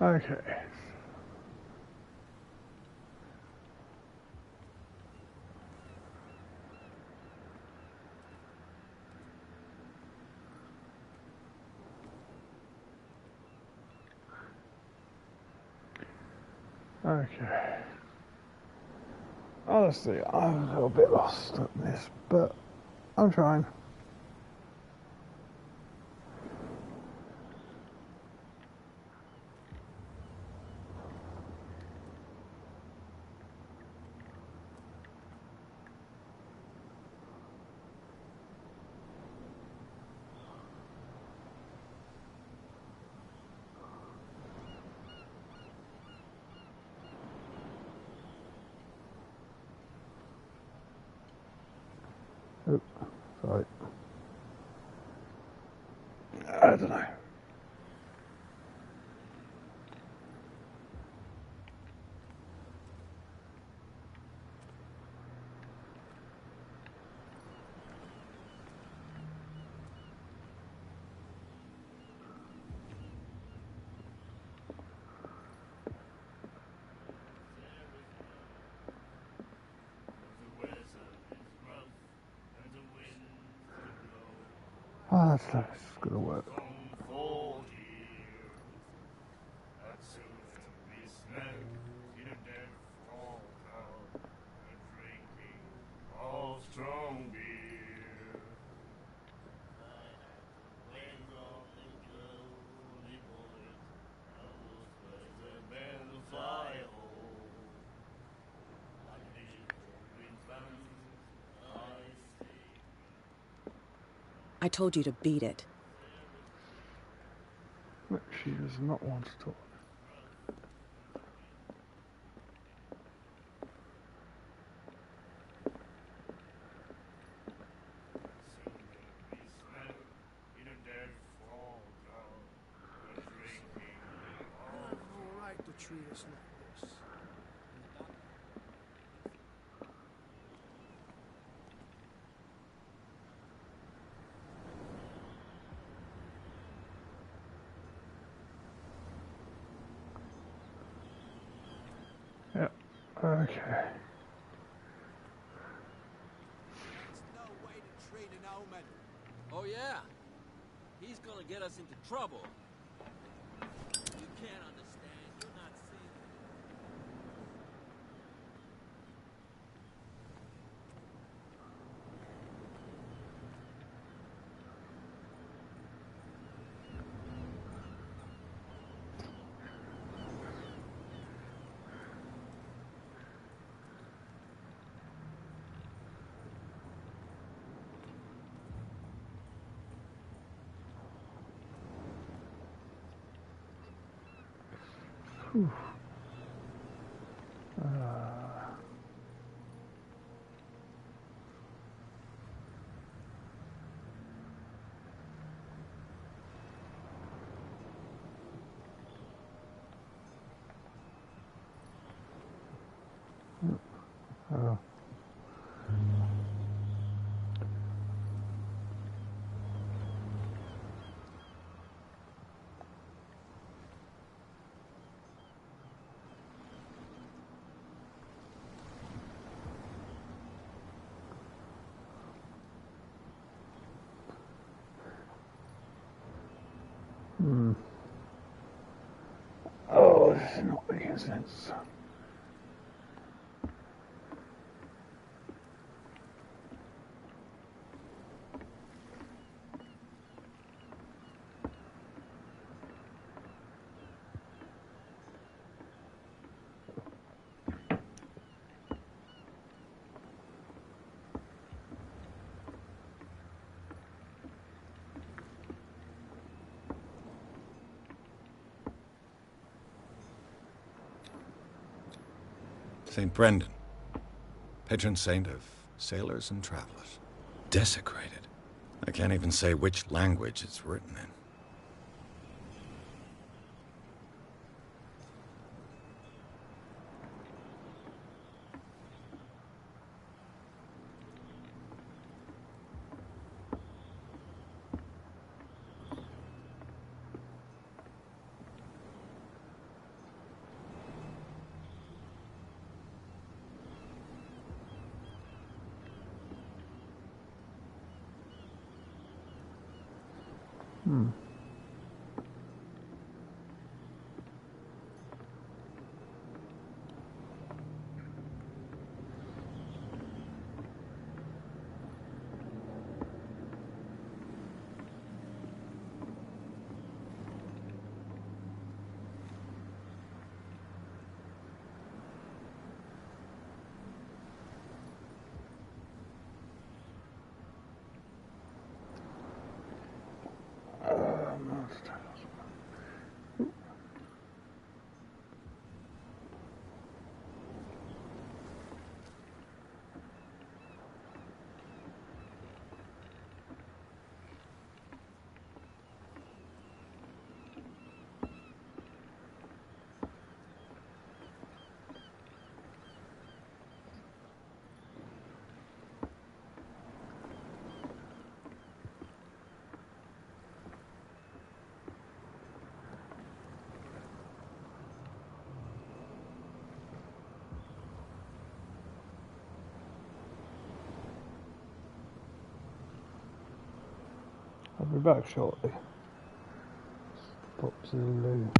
Okay. Okay. Honestly, I'm a little bit lost at this, but I'm trying. Oh, sorry. I don't know. Ah, that's gonna work. I told you to beat it. Look, she does not want to talk. You have no right to treat us like this. Yep. Okay. That's no way to treat an omen. Oh, yeah? He's gonna get us into trouble. You can't understand. You're not seeing. Whew. Oh. Oh, this is not making sense. St. Brendan, patron saint of sailors and travelers. Desecrated. I can't even say which language it's written in. I'll be back shortly. Pop to the loo.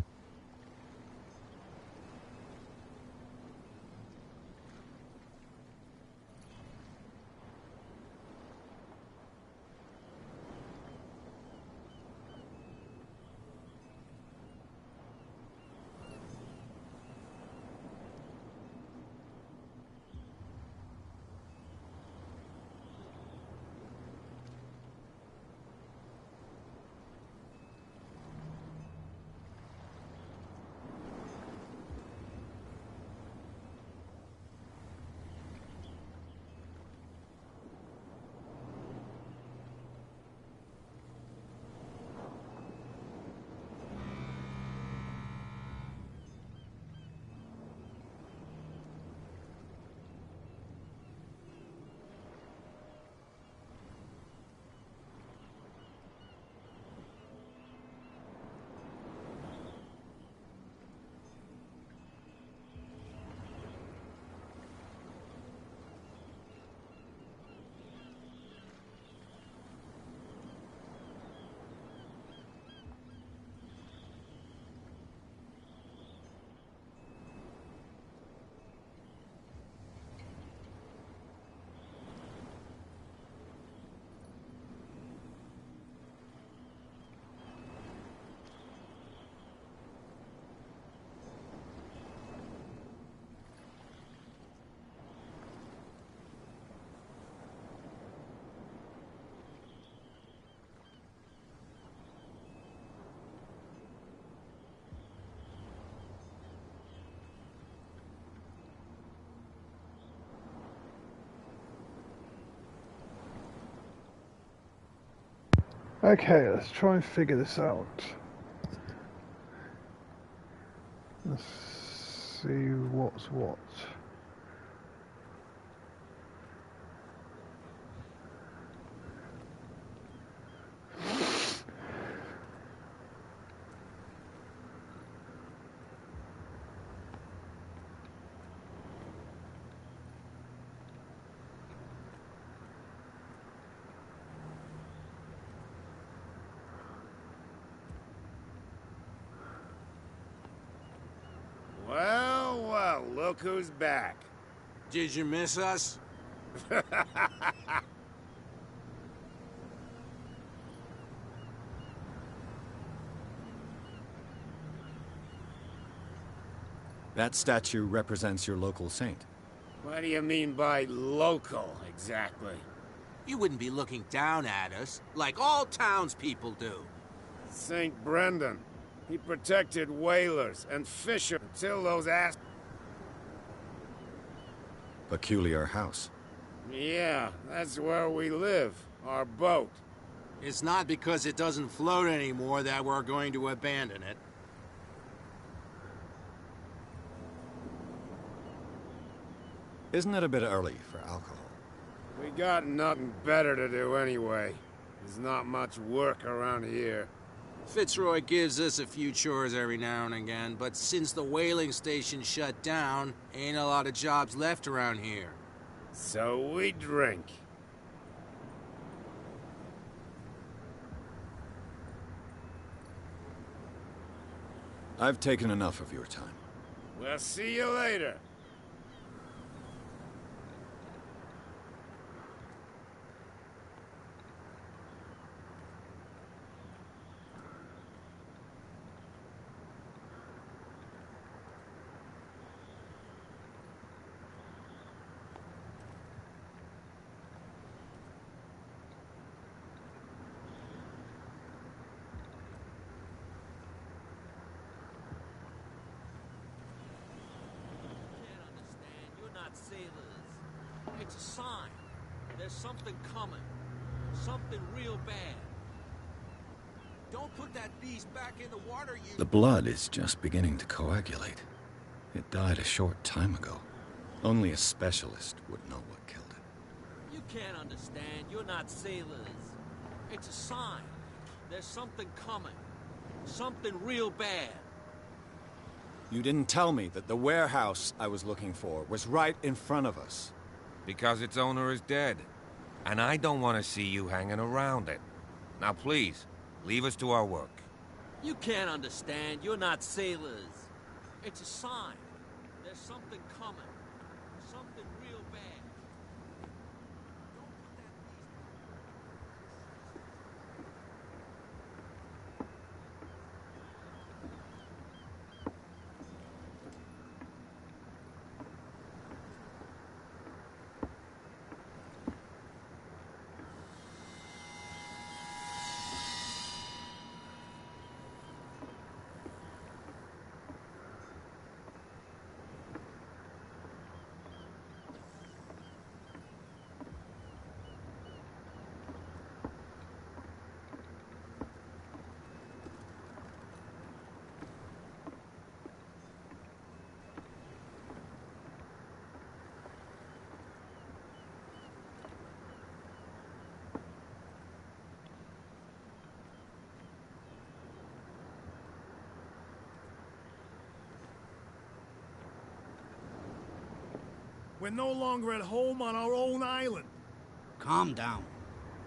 Okay, let's try and figure this out. Let's see what's what. Well, well, look who's back. Did you miss us? That statue represents your local saint. What do you mean by local, exactly? You wouldn't be looking down at us, like all townspeople do. St. Brendan. He protected whalers and fisher until those ass... Peculiar house. Yeah, that's where we live. Our boat. It's not because it doesn't float anymore that we're going to abandon it. Isn't it a bit early for alcohol? We got nothing better to do anyway. There's not much work around here. Fitzroy gives us a few chores every now and again, but since the whaling station shut down, ain't a lot of jobs left around here. So we drink. I've taken enough of your time. We'll see you later. Sailors. It's a sign. There's something coming. Something real bad. Don't put that beast back in the water, you... The blood is just beginning to coagulate. It died a short time ago. Only a specialist would know what killed it. You can't understand. You're not sailors. It's a sign. There's something coming. Something real bad. You didn't tell me that the warehouse I was looking for was right in front of us. Because its owner is dead. And I don't want to see you hanging around it. Now please, leave us to our work. You can't understand. You're not sailors. It's a sign. There's something coming. Something real bad. We're no longer at home on our own island. Calm down.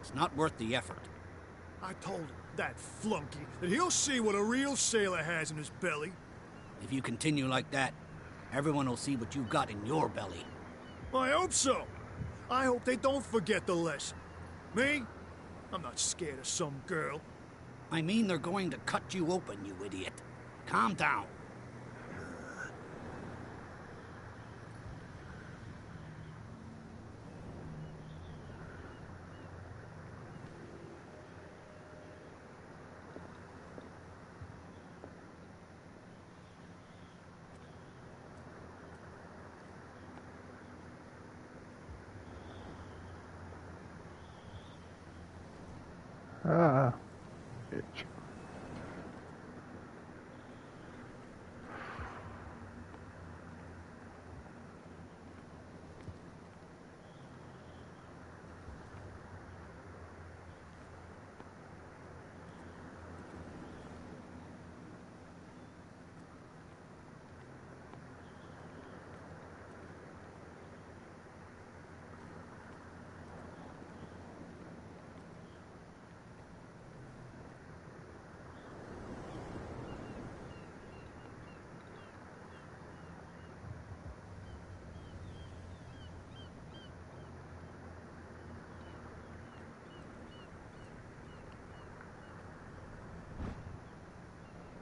It's not worth the effort. I told that flunky that he'll see what a real sailor has in his belly. If you continue like that, everyone will see what you've got in your belly. I hope so. I hope they don't forget the lesson. Me? I'm not scared of some girl. I mean they're going to cut you open, you idiot. Calm down. Ah, bitch.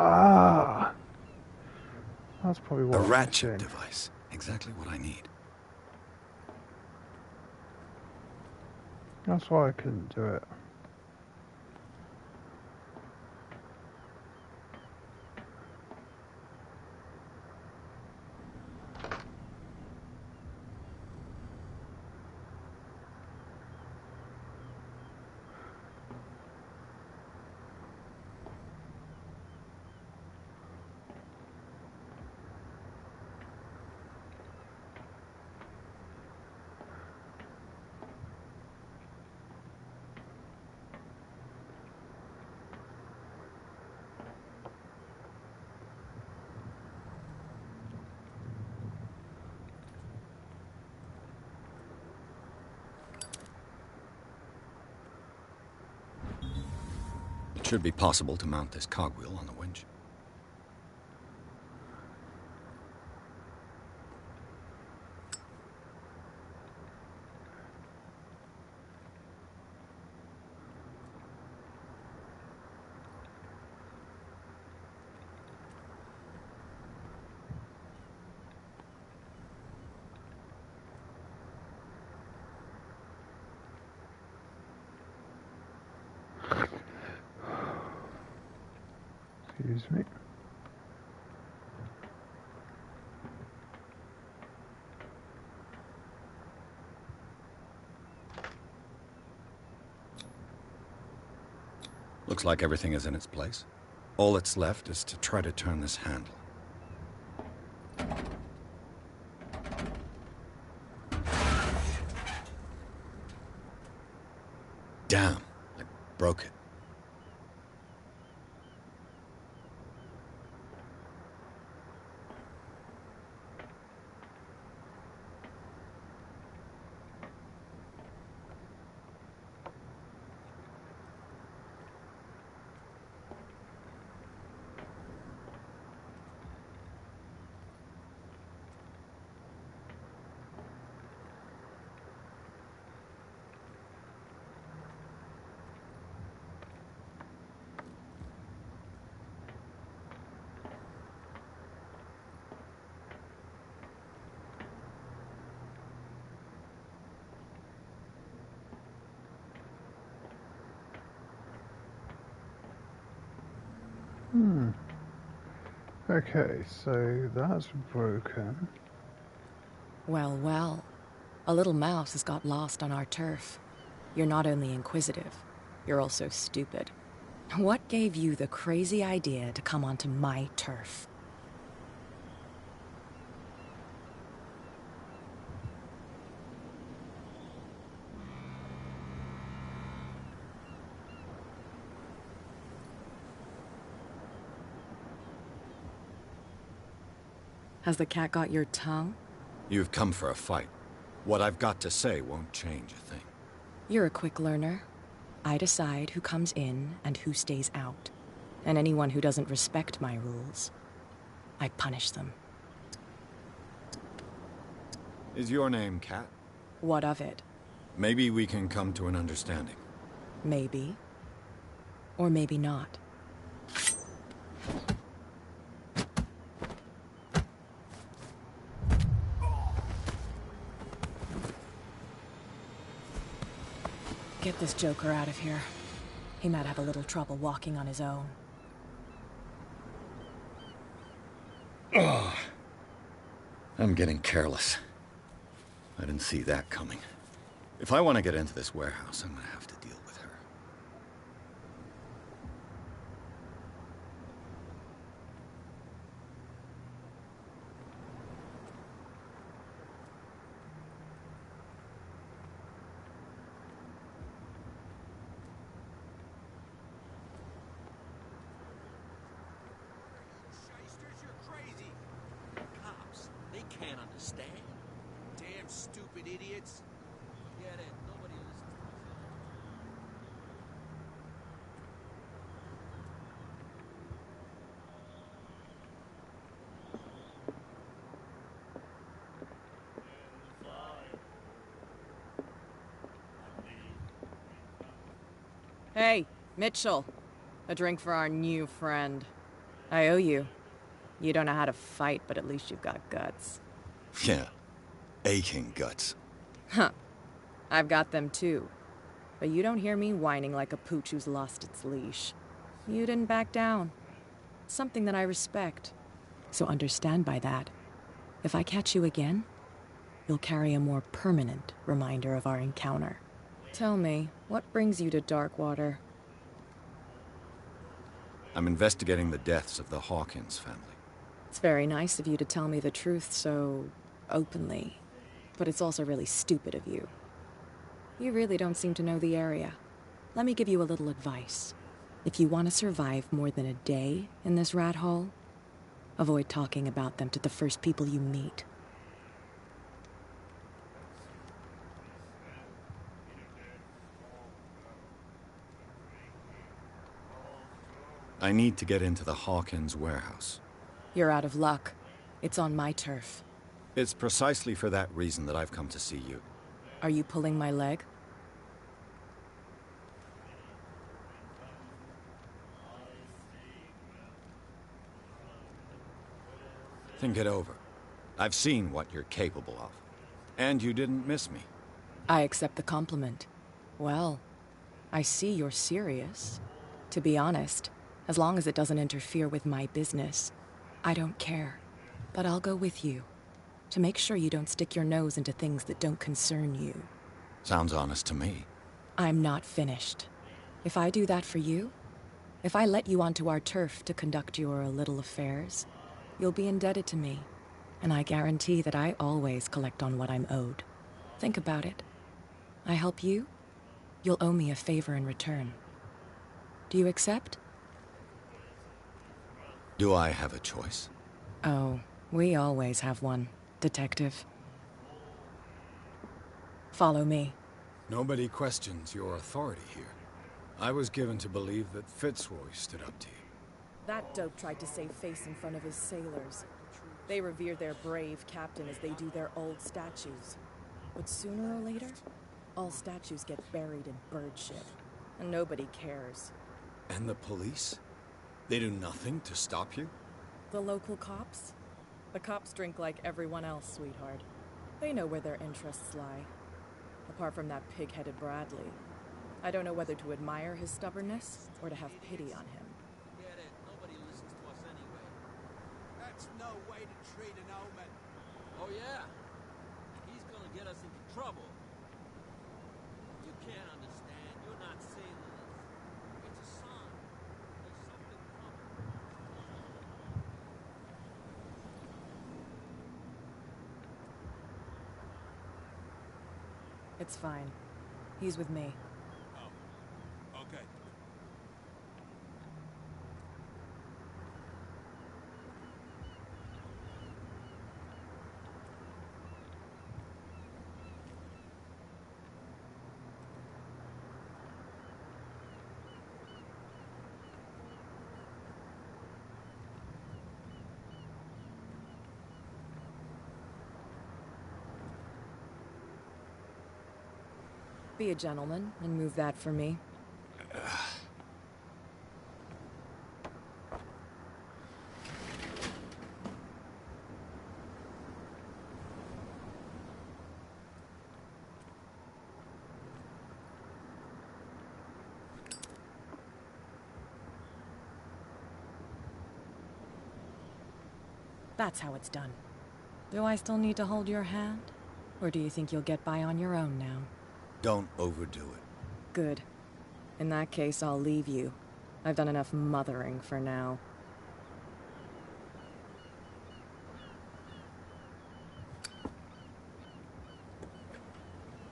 Ah, that's probably what A I'm rat chip missing. device. Exactly what I need. That's why I couldn't do it. It should be possible to mount this cogwheel on the winch. Excuse me. Looks like everything is in its place. All that's left is to try to turn this handle. Damn, I broke it. Okay, so that's broken. Well, well. A little mouse has got lost on our turf. You're not only inquisitive, you're also stupid. What gave you the crazy idea to come onto my turf? Has the cat got your tongue? You've come for a fight. What I've got to say won't change a thing. You're a quick learner. I decide who comes in and who stays out. And anyone who doesn't respect my rules, I punish them. Is your name Cat? What of it? Maybe we can come to an understanding. Maybe. Or maybe not. Get this joker out of here. He might have a little trouble walking on his own. Oh, I'm getting careless. I didn't see that coming. If I want to get into this warehouse, I'm gonna have to deal with her. Shysters, you're crazy. Cops, they can't understand. Damn stupid idiots. Forget it. Nobody listens to us. Hey, Mitchell. A drink for our new friend. I owe you. You don't know how to fight, but at least you've got guts. Yeah, aching guts. Huh. I've got them too. But you don't hear me whining like a pooch who's lost its leash. You didn't back down. Something that I respect. So understand by that, if I catch you again, you'll carry a more permanent reminder of our encounter. Tell me, what brings you to Darkwater? I'm investigating the deaths of the Hawkins family. It's very nice of you to tell me the truth so openly, but it's also really stupid of you. You really don't seem to know the area. Let me give you a little advice. If you want to survive more than a day in this rat hole, avoid talking about them to the first people you meet. I need to get into the Hawkins warehouse. You're out of luck. It's on my turf. It's precisely for that reason that I've come to see you. Are you pulling my leg? Think it over. I've seen what you're capable of. And you didn't miss me. I accept the compliment. Well, I see you're serious. To be honest, as long as it doesn't interfere with my business, I don't care. But I'll go with you, to make sure you don't stick your nose into things that don't concern you. Sounds honest to me. I'm not finished. If I do that for you, if I let you onto our turf to conduct your little affairs, you'll be indebted to me, and I guarantee that I always collect on what I'm owed. Think about it. I help you, you'll owe me a favor in return. Do you accept? Do I have a choice? Oh, we always have one, Detective. Follow me. Nobody questions your authority here. I was given to believe that Fitzroy stood up to you. That dope tried to save face in front of his sailors. They revere their brave captain as they do their old statues. But sooner or later, all statues get buried in bird shit, and nobody cares. And the police? They do nothing to stop you? The local cops? The cops drink like everyone else, sweetheart. They know where their interests lie. Apart from that pig-headed Bradley, I don't know whether to admire his stubbornness or to have pity on him. Get it. Nobody listens. That's no way to treat an omen. Oh, yeah? He's gonna get us into trouble. You can't understand. You're not sailors. It's a sign. There's something coming. It's fine. He's with me. Oh, okay. Be a gentleman and move that for me. That's how it's done. Do I still need to hold your hand? Or do you think you'll get by on your own now? Don't overdo it. Good. In that case, I'll leave you. I've done enough mothering for now.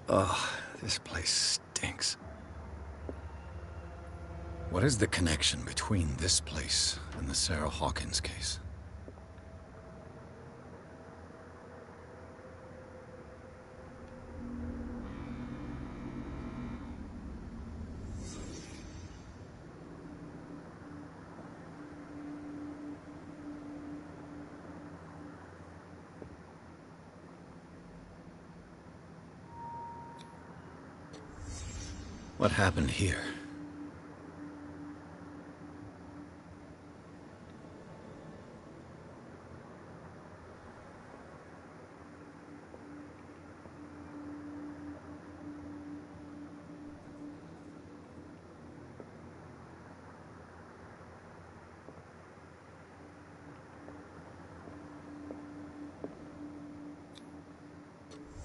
Ugh, this place stinks. What is the connection between this place and the Sarah Hawkins case? What happened here?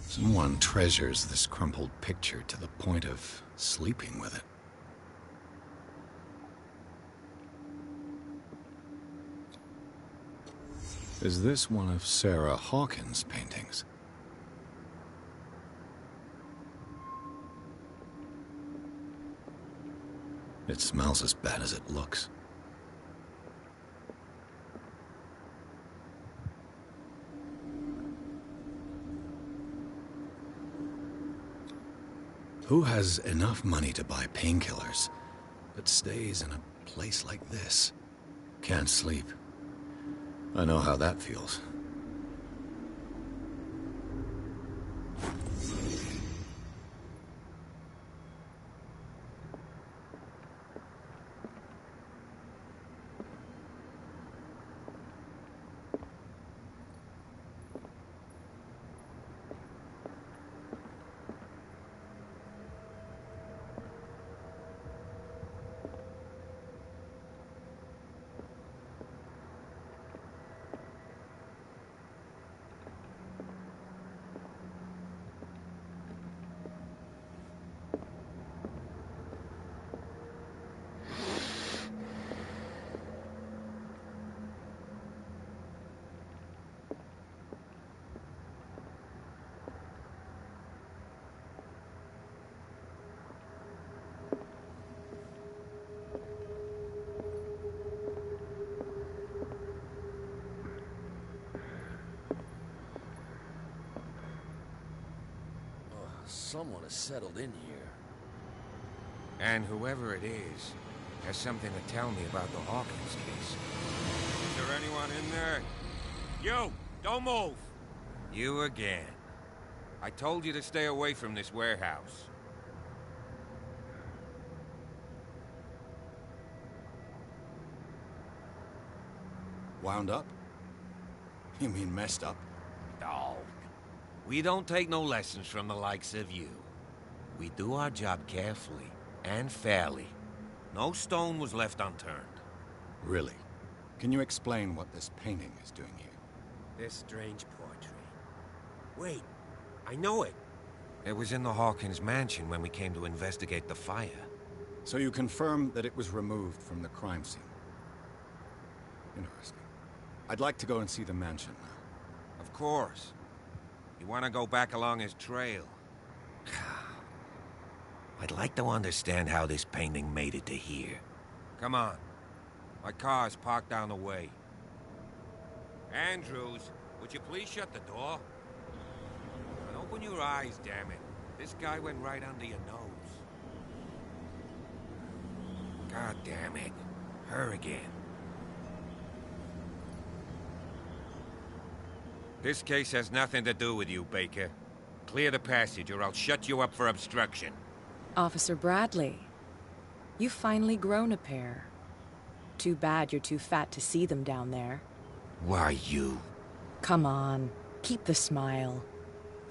Someone treasures this crumpled picture to the point of sleeping with it. Is this one of Sarah Hawkins' paintings? It smells as bad as it looks. Who has enough money to buy painkillers, but stays in a place like this? Can't sleep. I know how that feels. Someone has settled in here. And whoever it is has something to tell me about the Hawkins case. Is there anyone in there? You! Don't move! You again. I told you to stay away from this warehouse. Wound up? You mean messed up? No. We don't take no lessons from the likes of you. We do our job carefully and fairly. No stone was left unturned. Really? Can you explain what this painting is doing here? This strange portrait. Wait, I know it. It was in the Hawkins mansion when we came to investigate the fire. So you confirm that it was removed from the crime scene? Interesting. I'd like to go and see the mansion now. Of course. You want to go back along his trail? I'd like to understand how this painting made it to here. Come on. My car's parked down the way. Andrews, would you please shut the door? And open your eyes, damn it. This guy went right under your nose. God damn it. Her again. This case has nothing to do with you, Baker. Clear the passage or I'll shut you up for obstruction. Officer Bradley, you've finally grown a pair. Too bad you're too fat to see them down there. Why, you? Come on, keep the smile.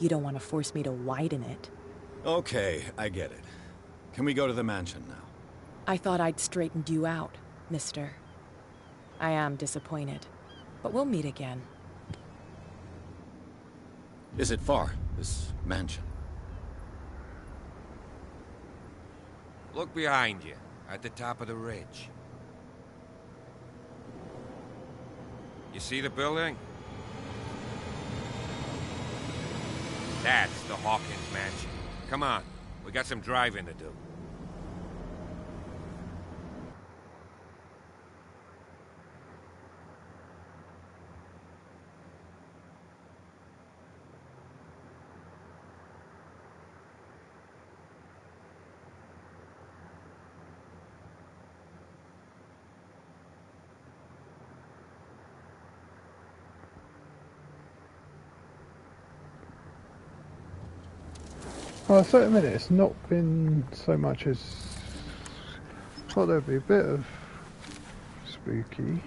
You don't want to force me to widen it. Okay, I get it. Can we go to the mansion now? I thought I'd straightened you out, mister. I am disappointed, but we'll meet again. Is it far, this mansion? Look behind you, at the top of the ridge. You see the building? That's the Hawkins mansion. Come on, we got some driving to do. Well, so at the minute, it's not been so much as... thought there'd be a bit of spooky.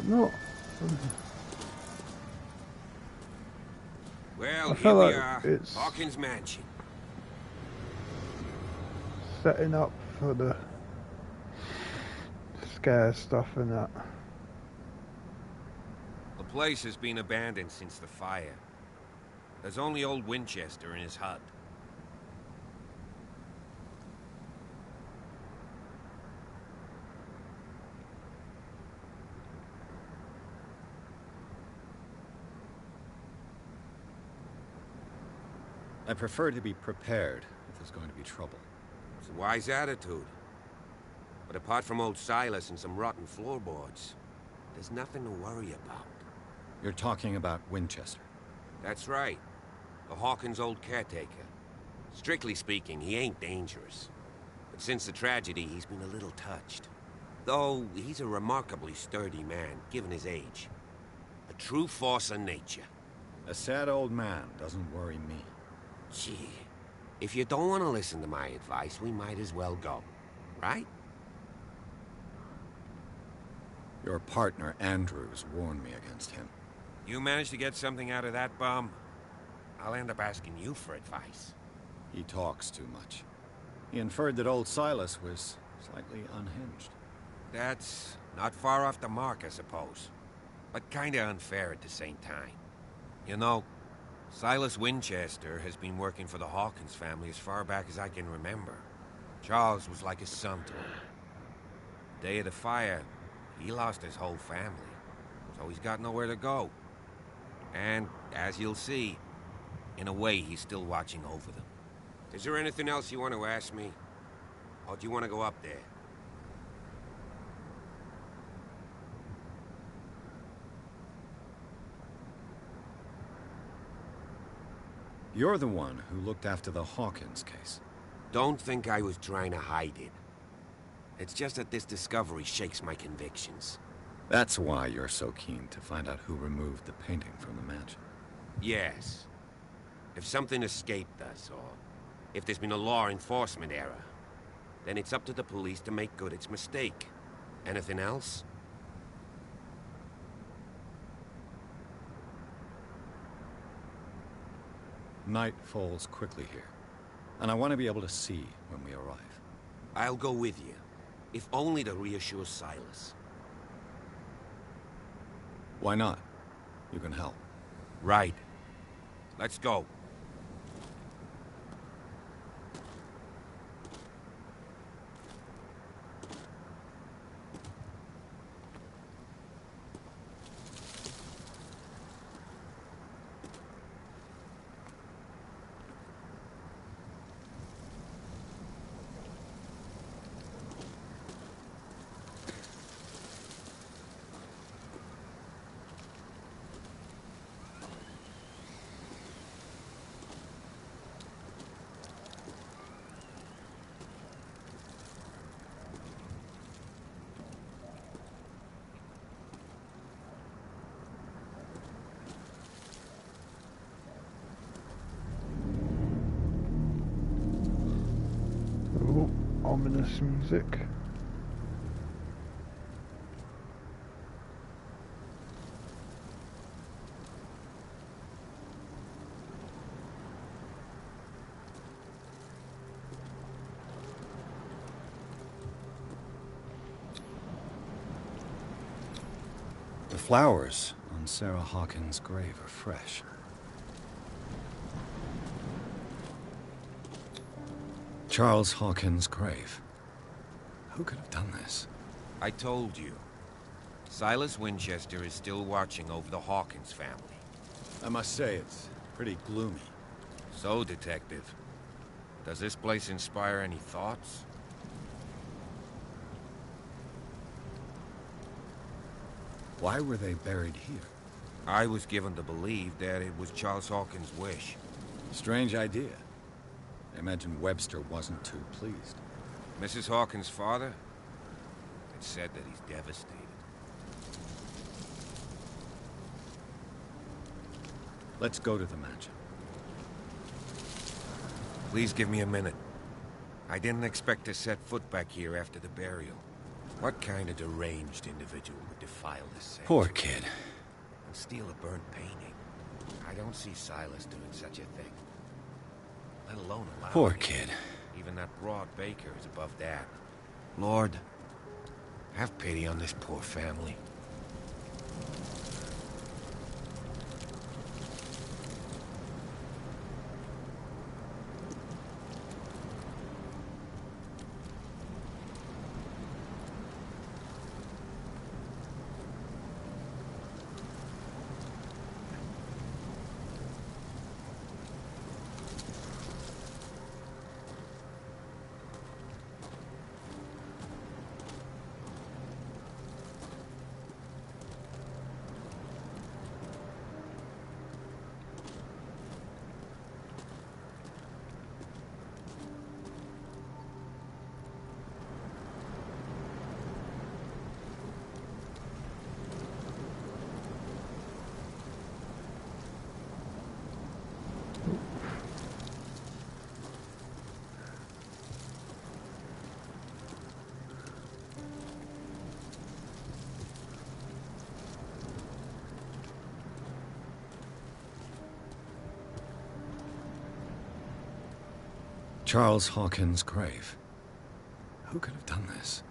Not... Well, I here feel we like are, it's Hawkins mansion. setting up for the scare stuff and that. The place has been abandoned since the fire. There's only old Winchester in his hut. I prefer to be prepared if there's going to be trouble. It's a wise attitude. But apart from old Silas and some rotten floorboards, there's nothing to worry about. You're talking about Winchester? That's right. The Hawkins' old caretaker. Strictly speaking, he ain't dangerous. But since the tragedy, he's been a little touched. Though, he's a remarkably sturdy man, given his age. A true force of nature. A sad old man doesn't worry me. Gee, if you don't want to listen to my advice, we might as well go. Right? Your partner, Andrews, warned me against him. You managed to get something out of that bum? I'll end up asking you for advice. He talks too much. He inferred that old Silas was slightly unhinged. That's not far off the mark, I suppose. But kinda unfair at the same time. You know, Silas Winchester has been working for the Hawkins family as far back as I can remember. Charles was like a son to him. The day of the fire, he lost his whole family, so he's got nowhere to go. And, as you'll see, in a way, he's still watching over them. Is there anything else you want to ask me? Or do you want to go up there? You're the one who looked after the Hawkins case. Don't think I was trying to hide it. It's just that this discovery shakes my convictions. That's why you're so keen to find out who removed the painting from the mansion. Yes. If something escaped us, or if there's been a law enforcement error, then it's up to the police to make good its mistake. Anything else? Night falls quickly here, and I want to be able to see when we arrive. I'll go with you, if only to reassure Silas. Why not? You can help. Right. Let's go. Oh, ominous music. The flowers on Sarah Hawkins' grave are fresh. Charles Hawkins' grave. Who could have done this? I told you. Silas Winchester is still watching over the Hawkins family. I must say, it's pretty gloomy. So, Detective, does this place inspire any thoughts? Why were they buried here? I was given to believe that it was Charles Hawkins' wish. Strange idea. I imagine Webster wasn't too pleased. Mrs. Hawkins' father? It's said that he's devastated. Let's go to the mansion. Please give me a minute. I didn't expect to set foot back here after the burial. What kind of deranged individual would defile this sanctuary? Poor kid. And steal a burnt painting? I don't see Silas doing such a thing. Let alone allow Poor it. kid. Even that broad baker is above that. Lord, have pity on this poor family. Charles Hawkins' grave. Who could have done this?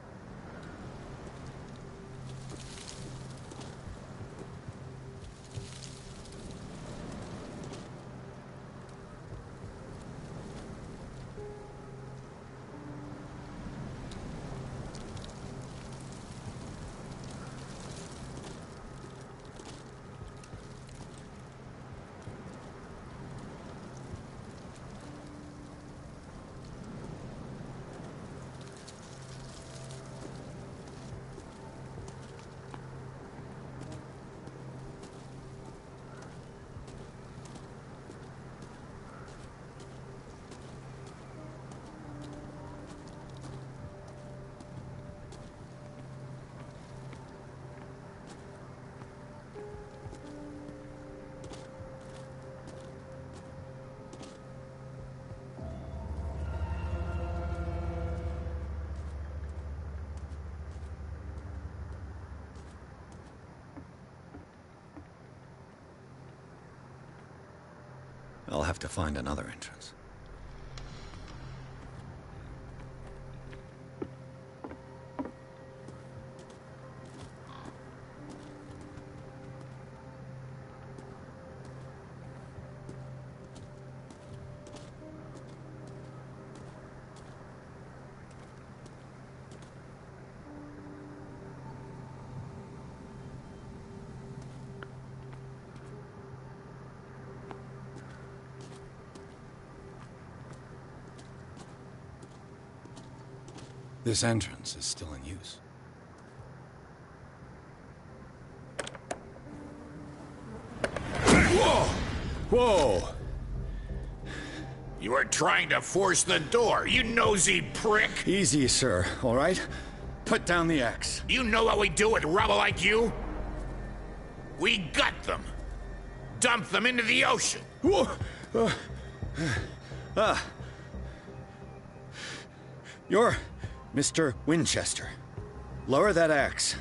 I'll have to find another entrance. This entrance is still in use. Whoa! Whoa! You were trying to force the door, you nosy prick! Easy, sir, all right? Put down the axe. You know what we do with rubble like you? We gut them. Dump them into the ocean. Whoa! You're Mr. Winchester. Lower that axe.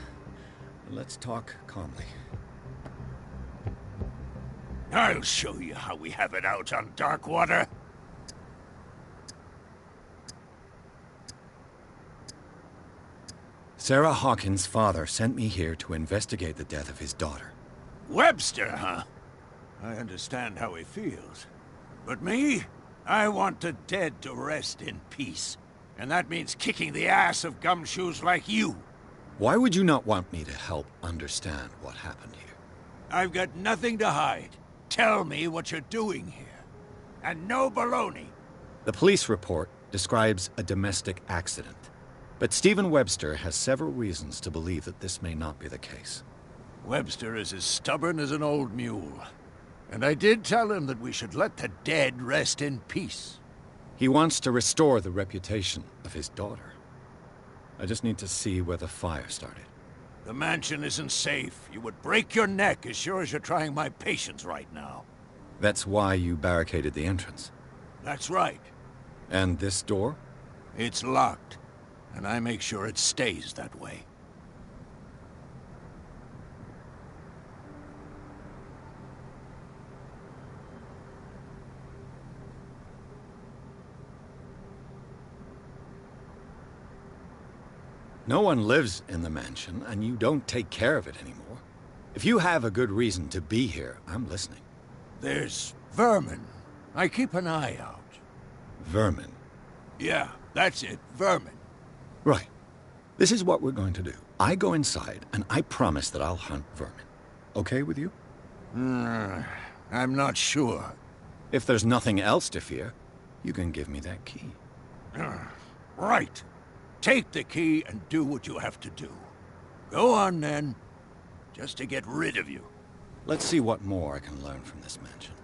Let's talk calmly. I'll show you how we have it out on Darkwater. Sarah Hawkins' father sent me here to investigate the death of his daughter. Webster, huh? I understand how he feels. But me? I want the dead to rest in peace. And that means kicking the ass of gumshoes like you. Why would you not want me to help understand what happened here? I've got nothing to hide. Tell me what you're doing here. And no baloney. The police report describes a domestic accident. But Stephen Webster has several reasons to believe that this may not be the case. Webster is as stubborn as an old mule. And I did tell him that we should let the dead rest in peace. He wants to restore the reputation of his daughter. I just need to see where the fire started. The mansion isn't safe. You would break your neck as sure as you're trying my patience right now. That's why you barricaded the entrance. That's right. And this door? It's locked. And I make sure it stays that way. No one lives in the mansion, and you don't take care of it anymore. If you have a good reason to be here, I'm listening. There's vermin. I keep an eye out. Vermin? Yeah, that's it, vermin. Right. This is what we're going to do. I go inside, and I promise that I'll hunt vermin. Okay with you? I'm not sure. If there's nothing else to fear, you can give me that key. Right. Take the key and do what you have to do. Go on, then. Just to get rid of you. Let's see what more I can learn from this mansion.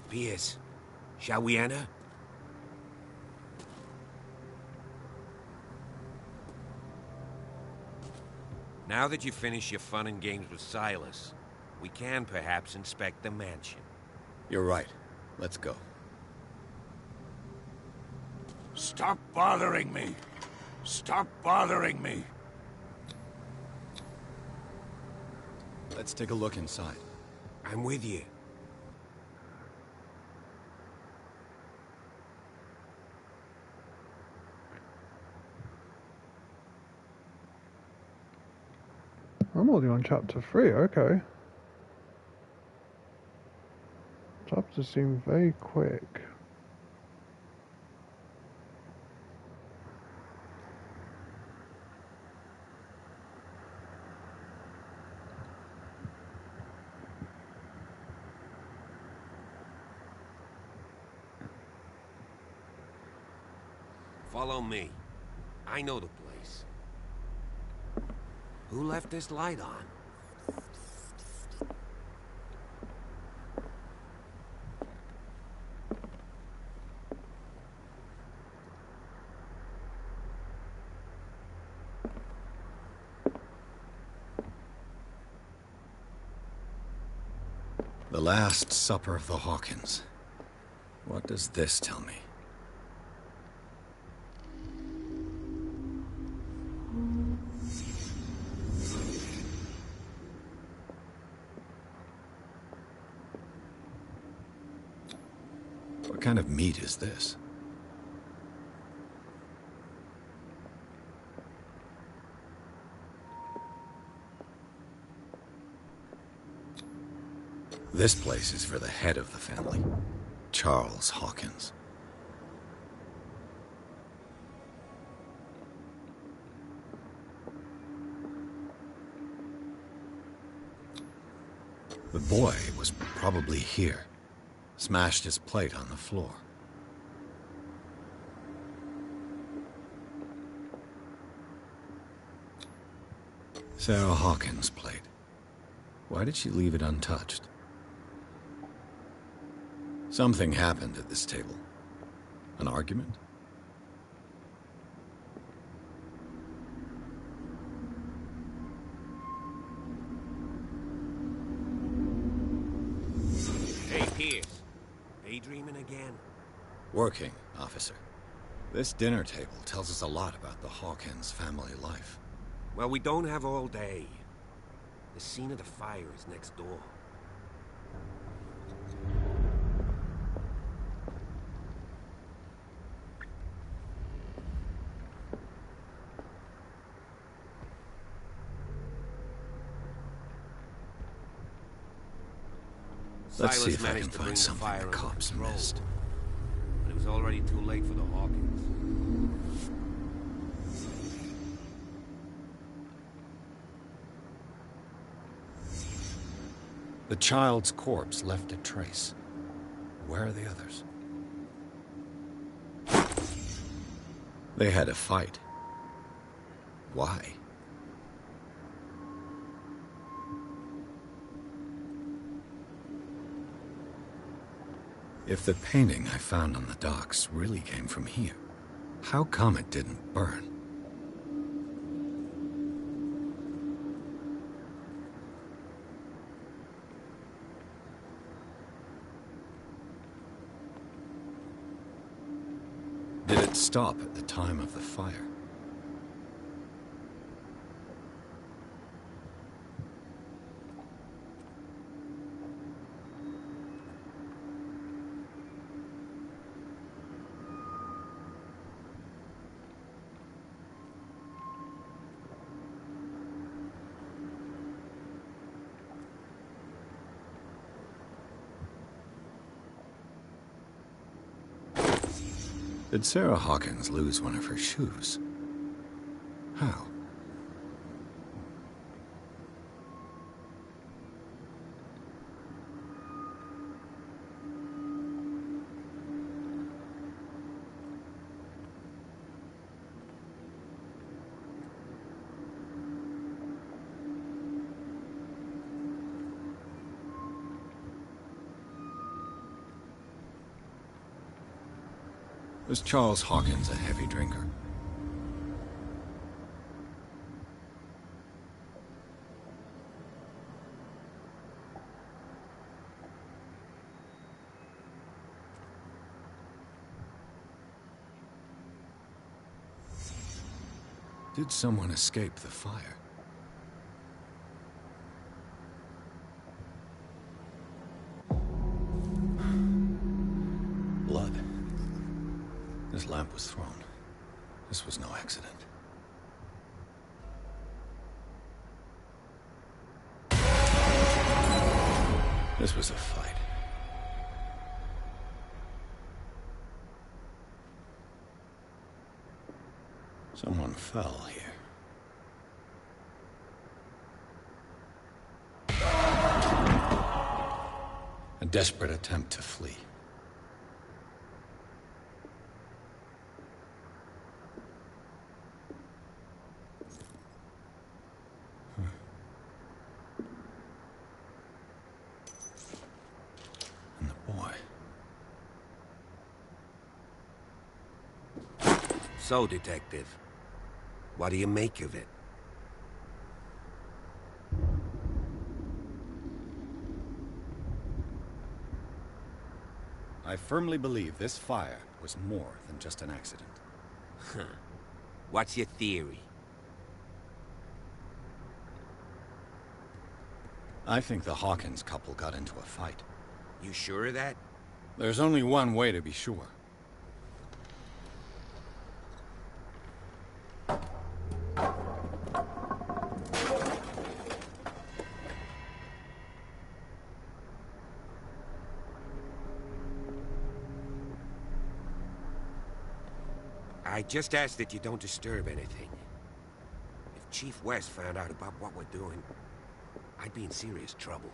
Pierce, shall we enter? Now that you've finished your fun and games with Silas, we can perhaps inspect the mansion. You're right. Let's go. Stop bothering me. Stop bothering me. Let's take a look inside. I'm with you. I'm already on chapter 3, okay. Chapters seem very quick. Follow me. I know the place. Who left this light on? The Last Supper of the Hawkins. What does this tell me? What kind of meat is this? This place is for the head of the family, Charles Hawkins. The boy was probably here. Smashed his plate on the floor. Sarah Hawkins' plate. Why did she leave it untouched? Something happened at this table. An argument? Hey, Pierce. Daydreaming again? Working, officer. This dinner table tells us a lot about the Hawkins family life. Well, we don't have all day. The scene of the fire is next door. Let's see Silas if I can managed to bring find the something fire the under cops control, missed. but it was already too late for the Hawkins. The child's corpse left a trace. Where are the others? They had a fight. Why? If the painting I found on the docks really came from here, how come it didn't burn? Did it stop at the time of the fire? Did Sarah Hawkins lose one of her shoes? How? Was Charles Hawkins a heavy drinker? Did someone escape the fire? Blood. This lamp was thrown. This was no accident. This was a fight. Someone fell here. A desperate attempt to flee. And the boy. So, Detective, what do you make of it? I firmly believe this fire was more than just an accident. Huh. What's your theory? I think the Hawkins couple got into a fight. You sure of that? There's only one way to be sure. I just ask that you don't disturb anything. If Chief West found out about what we're doing, I'd be in serious trouble.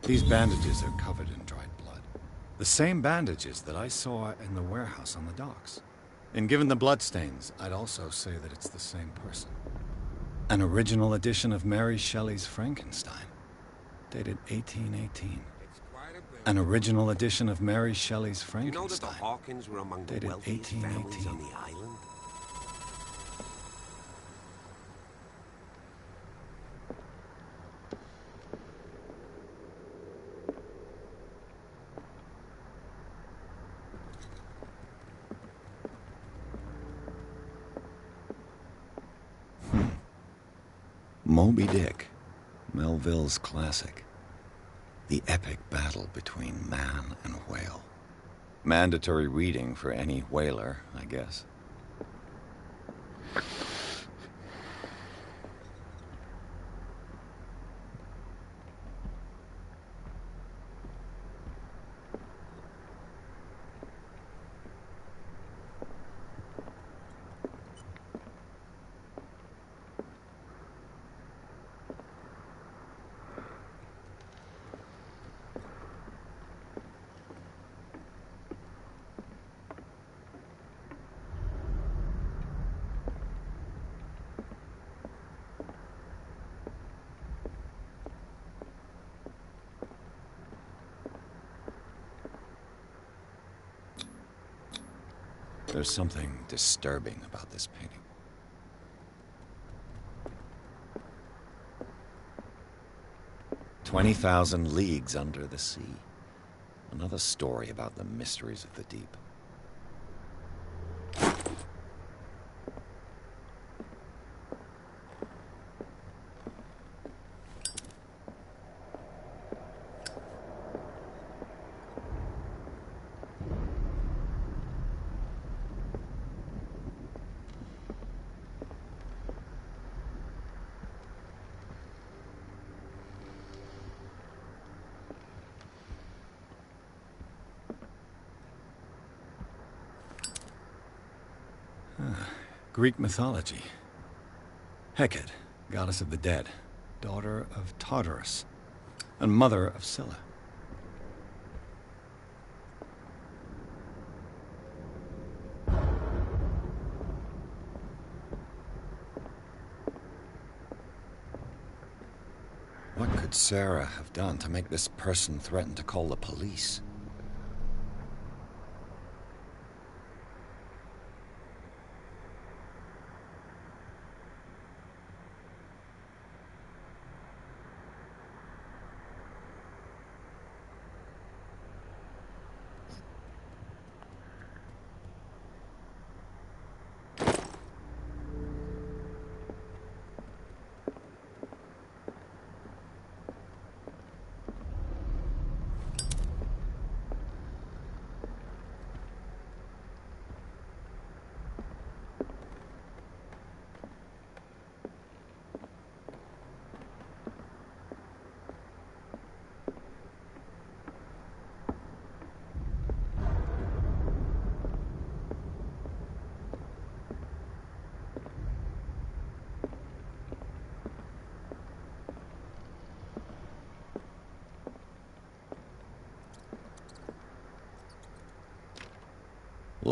These bandages are covered in dried blood. The same bandages that I saw in the warehouse on the docks. And given the bloodstains, I'd also say that it's the same person. An original edition of Mary Shelley's Frankenstein, dated 1818. An original edition of Mary Shelley's Frankenstein. You know that the Hawkins were among the wealthiest families on the island? Moby Dick, Melville's classic. The epic battle between man and whale. Mandatory reading for any whaler, I guess. There's something disturbing about this painting. "20,000 leagues under the sea." Another story about the mysteries of the deep. Greek mythology. Hecate, goddess of the dead, daughter of Tartarus, and mother of Scylla. What could Sarah have done to make this person threaten to call the police?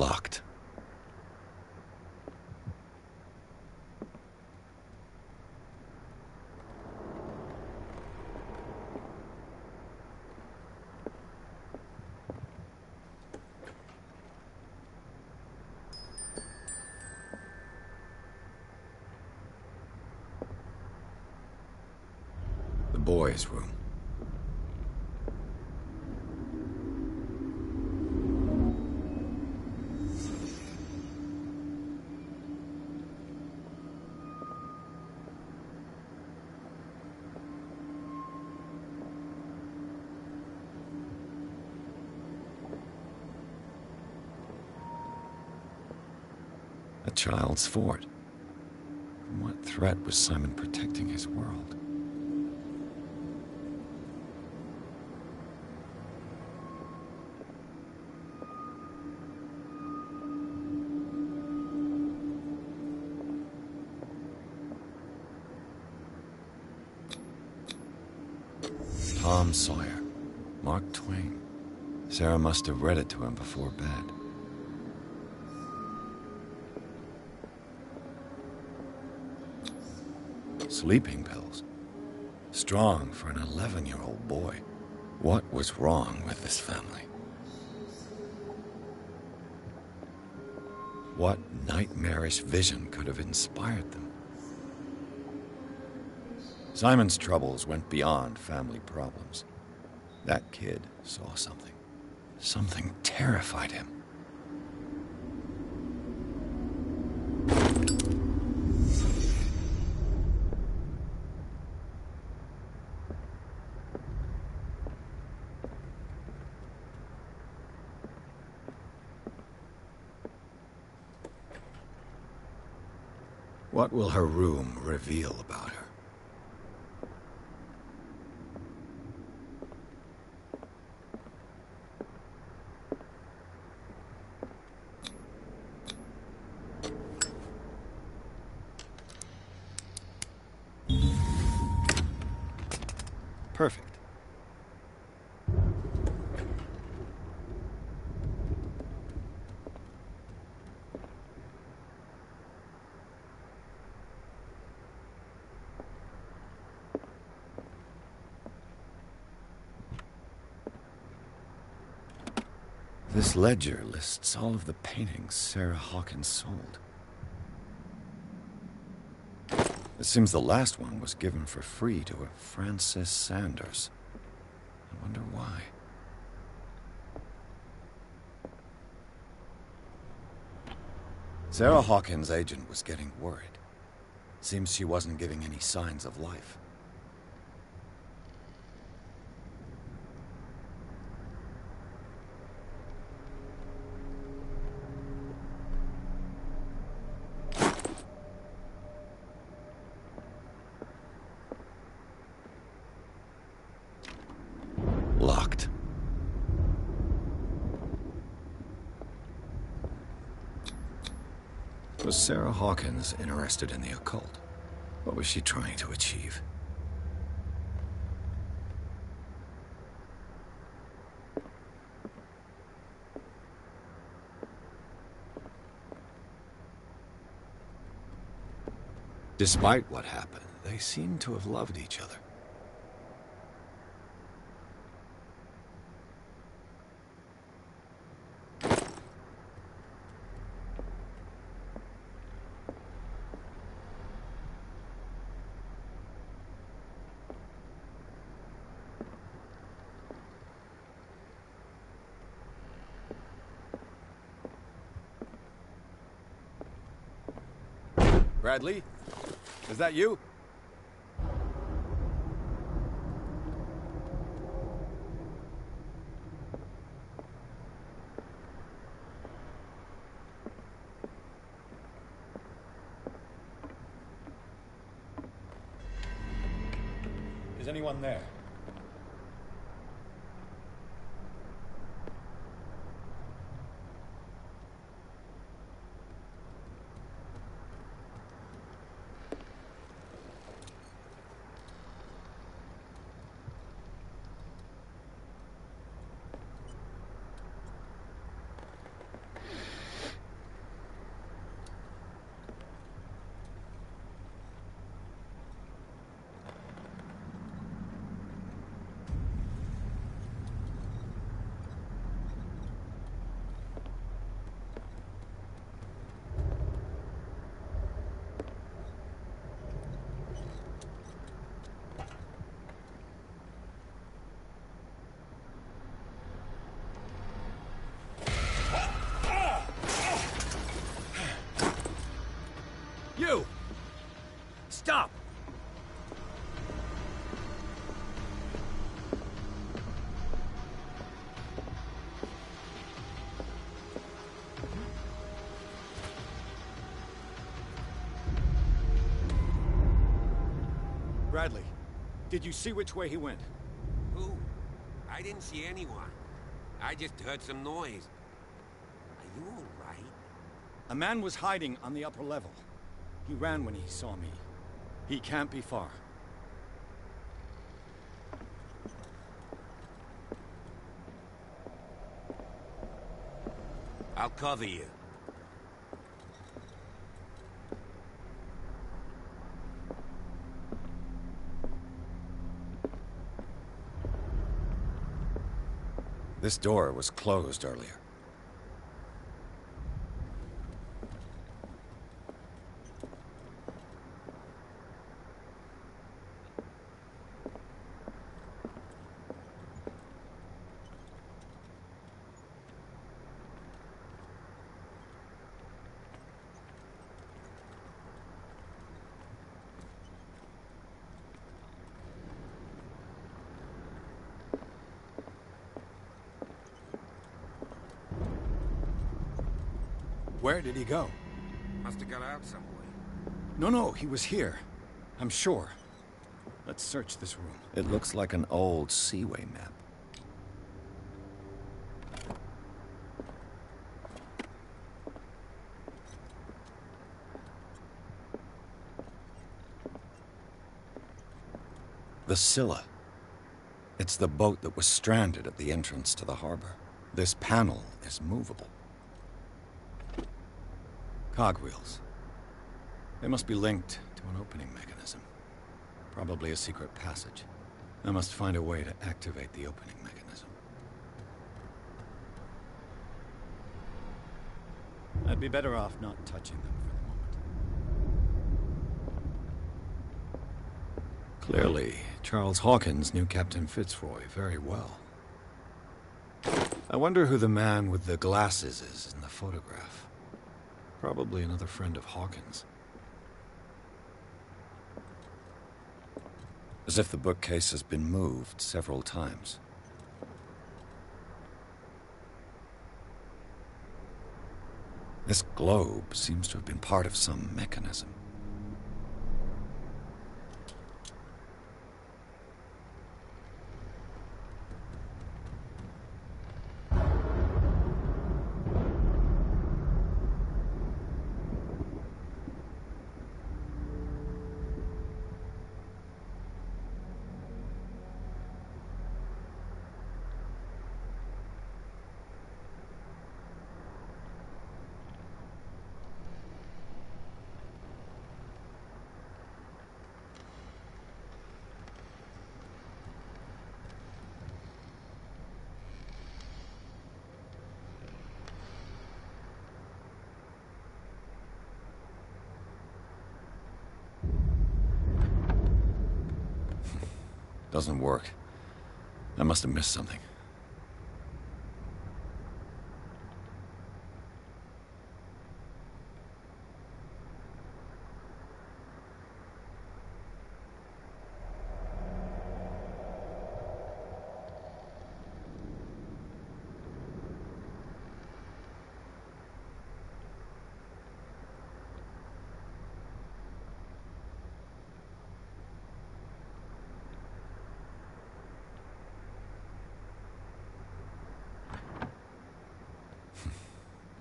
Locked. The boys' room. A child's fort. From what threat was Simon protecting his world? Tom Sawyer. Mark Twain. Sarah must have read it to him before bed. Sleeping pills. Strong for an 11-year-old boy. What was wrong with this family? What nightmarish vision could have inspired them? Simon's troubles went beyond family problems. That kid saw something. Something terrified him. What will her room reveal about her? Perfect. This ledger lists all of the paintings Sarah Hawkins sold. It seems the last one was given for free to a Frances Sanders. I wonder why. Sarah Hawkins' agent was getting worried. Seems she wasn't giving any signs of life. Locked. Was Sarah Hawkins interested in the occult? What was she trying to achieve? Despite what happened, they seem to have loved each other. Bradley? Is that you? Is anyone there? Stop! Bradley, did you see which way he went? Who? I didn't see anyone. I just heard some noise. Are you all right? A man was hiding on the upper level. He ran when he saw me. He can't be far. I'll cover you. This door was closed earlier. Where did he go? Must have got out some way. No, he was here. I'm sure. Let's search this room. It looks like an old Seaway map. The Scylla. It's the boat that was stranded at the entrance to the harbor. This panel is movable. Cogwheels. They must be linked to an opening mechanism. Probably a secret passage. I must find a way to activate the opening mechanism. I'd be better off not touching them for the moment. Clearly, Charles Hawkins knew Captain Fitzroy very well. I wonder who the man with the glasses is in the photograph. Probably another friend of Hawkins. As if the bookcase has been moved several times. This globe seems to have been part of some mechanism. Doesn't work. I must have missed something.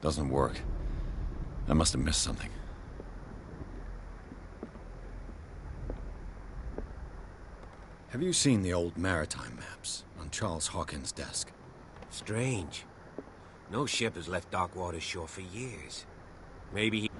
Doesn't work. I must have missed something. Have you seen the old maritime maps on Charles Hawkins' desk? Strange. No ship has left Darkwater shore for years. Maybe he...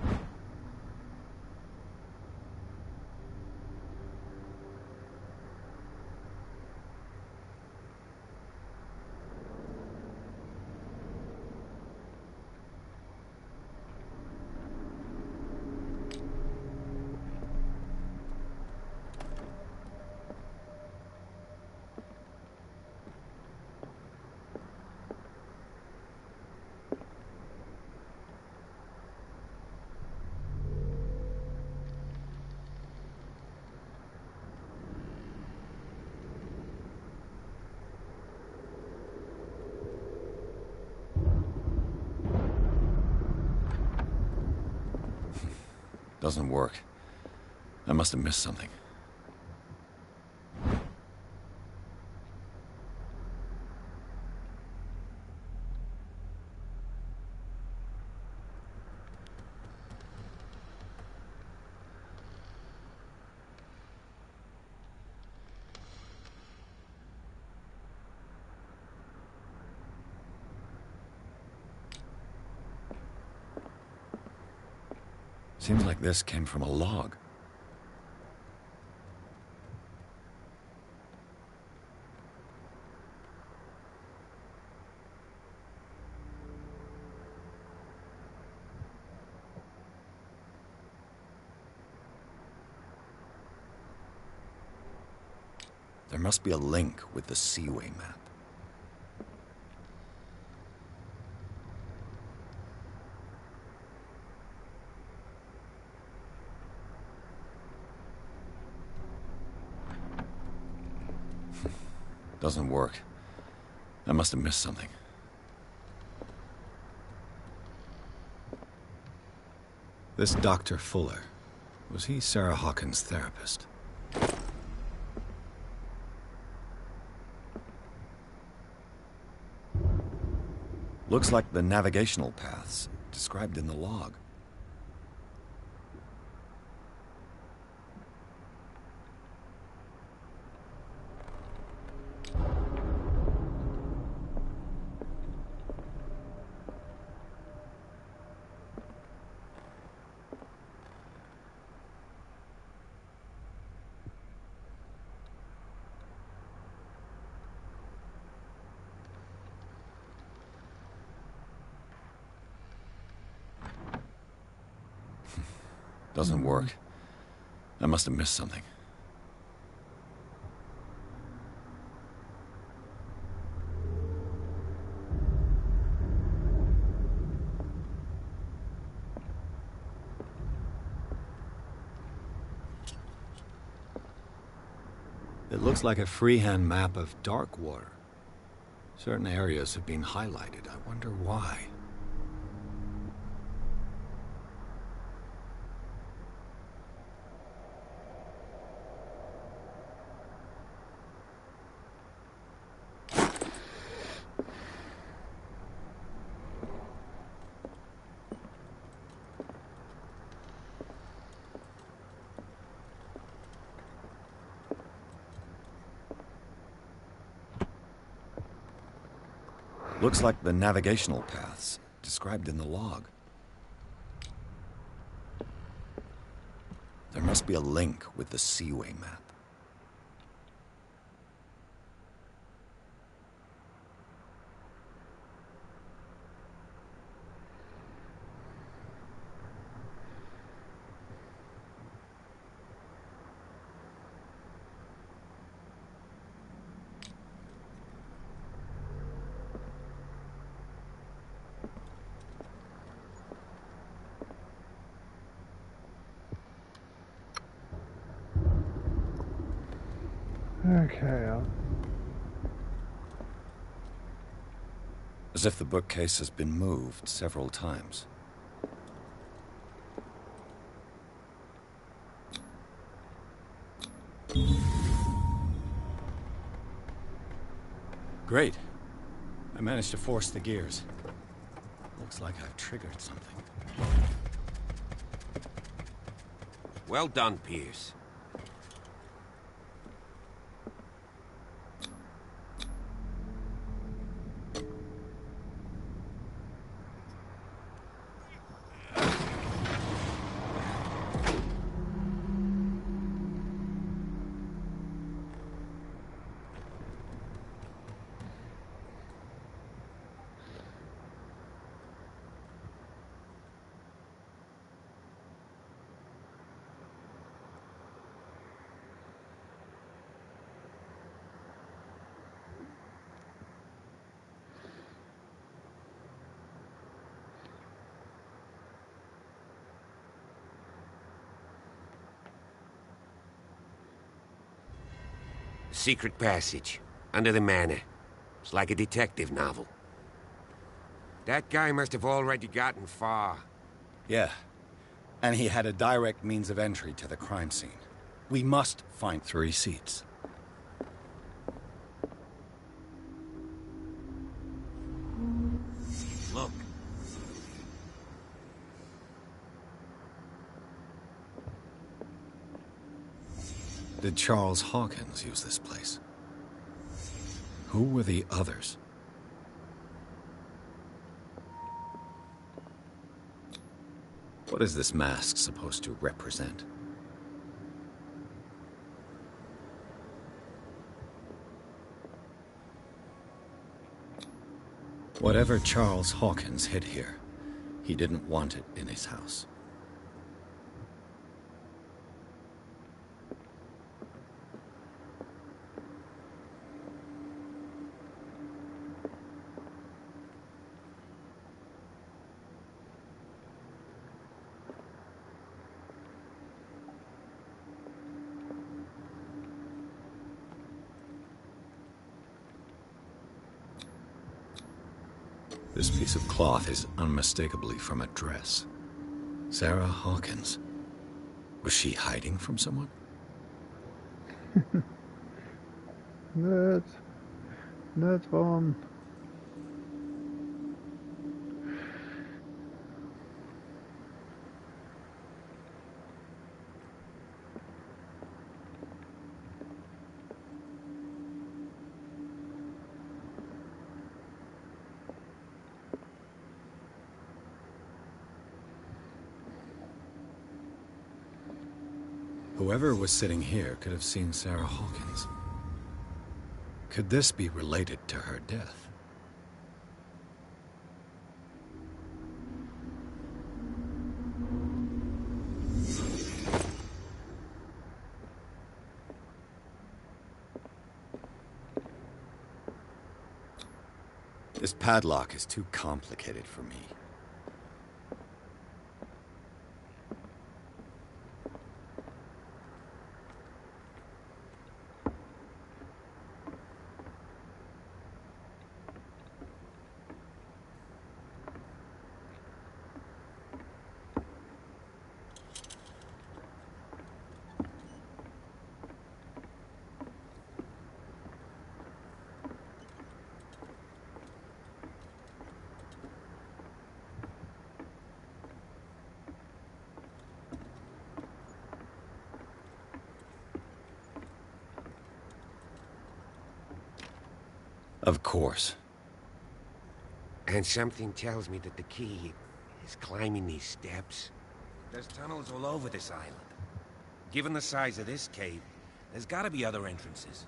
Doesn't work. I must have missed something. Seems like this came from a log. There must be a link with the Seaway map. Doesn't work. I must have missed something. This Dr. Fuller, was he Sarah Hawkins' therapist? Looks like the navigational paths described in the log. Doesn't work. I must have missed something. It looks like a freehand map of dark water. Certain areas have been highlighted. I wonder why. Looks like the navigational paths described in the log. There must be a link with the Seaway map. Okay, As if the bookcase has been moved several times. Great. I managed to force the gears. Looks like I've triggered something. Well done, Pierce. Secret passage, under the manor. It's like a detective novel. That guy must have already gotten far. Yeah. And he had a direct means of entry to the crime scene. We must find 3 seats. Look. Did Charles Hawkins use this place? Who were the others? What is this mask supposed to represent? Whatever Charles Hawkins hid here, he didn't want it in his house. This piece of cloth is unmistakably from a dress. Sarah Hawkins. Was she hiding from someone? Nerd one. Whoever was sitting here could have seen Sarah Hawkins. Could this be related to her death? This padlock is too complicated for me. Of course. And something tells me that the key is climbing these steps. There's tunnels all over this island. Given the size of this cave, there's gotta be other entrances.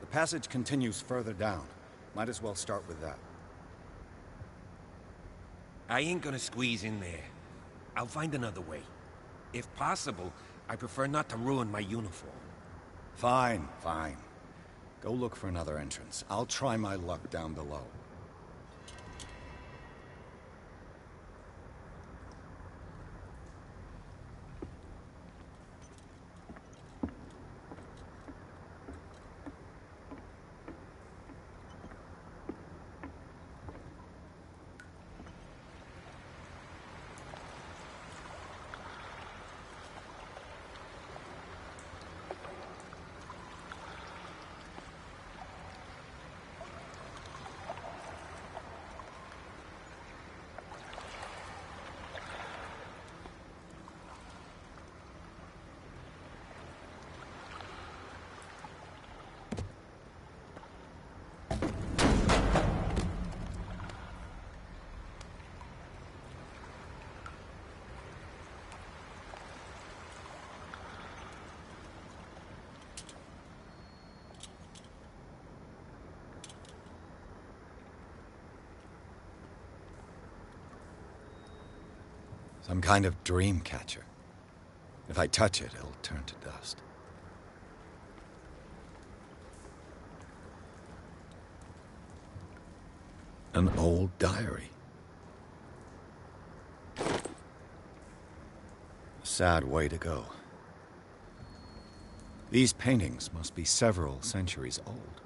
The passage continues further down. Might as well start with that. I ain't gonna squeeze in there. I'll find another way. If possible, I prefer not to ruin my uniform. Fine, fine. Go look for another entrance. I'll try my luck down below. Some kind of dream catcher. If I touch it, it'll turn to dust. An old diary. A sad way to go. These paintings must be several centuries old.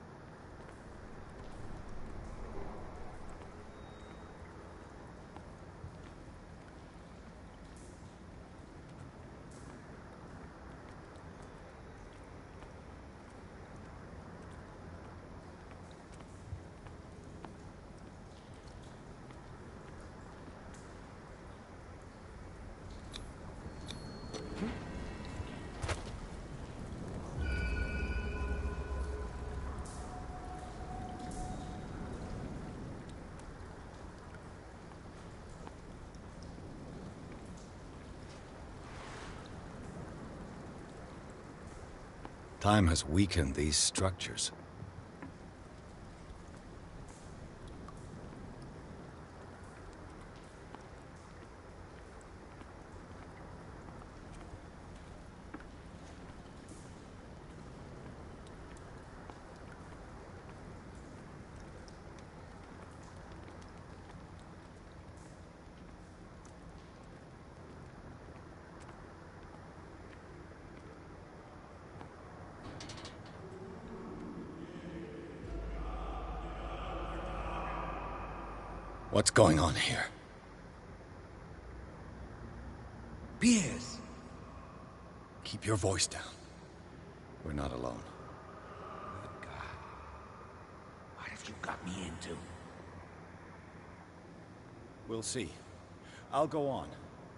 Time has weakened these structures. What's going on here? Pierce! Keep your voice down. We're not alone. Good God. What have you got me into? We'll see. I'll go on.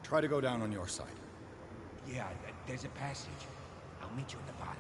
Try to go down on your side. Yeah, there's a passage. I'll meet you at the bottom.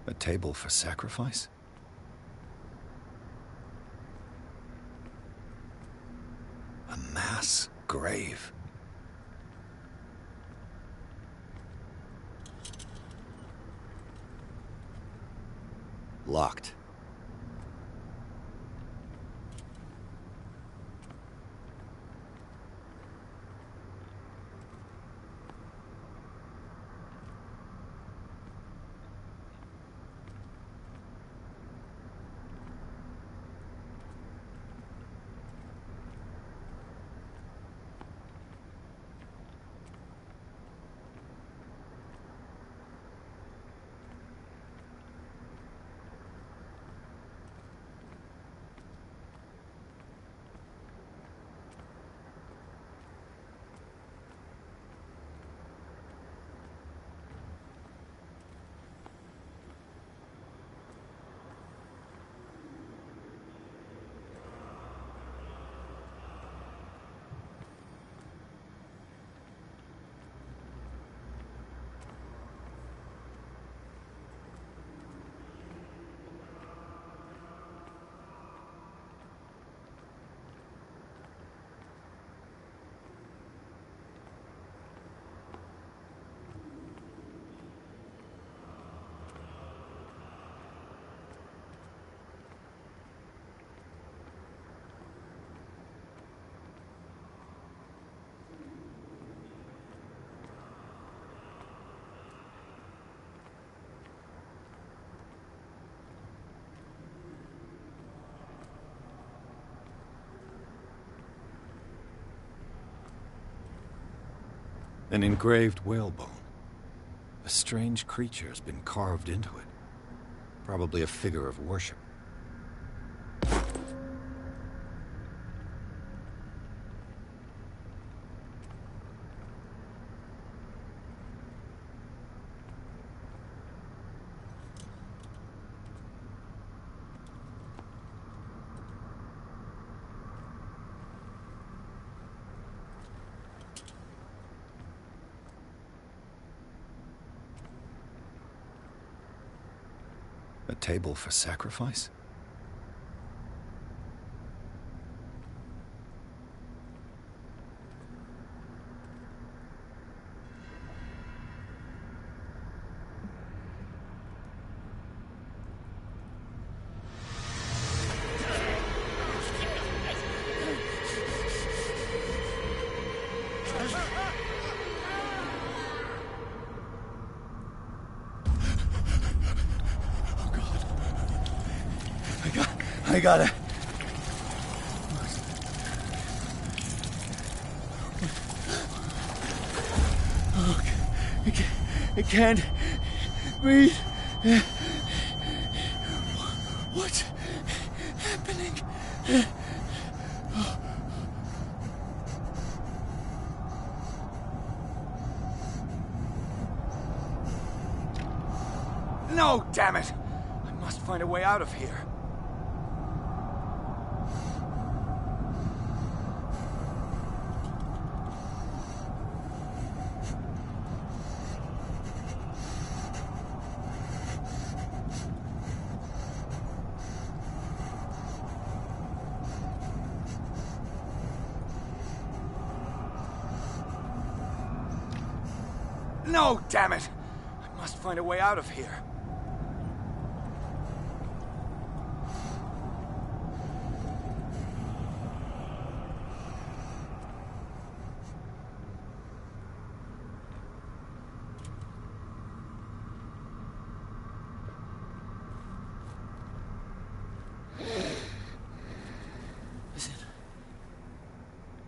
A table for sacrifice? A mass grave. Locked. An engraved whalebone. A strange creature has been carved into it. Probably a figure of worship. A table for sacrifice? I gotta... Oh, I can't breathe. What's happening? No, damn it! I must find a way out of here. No, damn it! I must find a way out of here.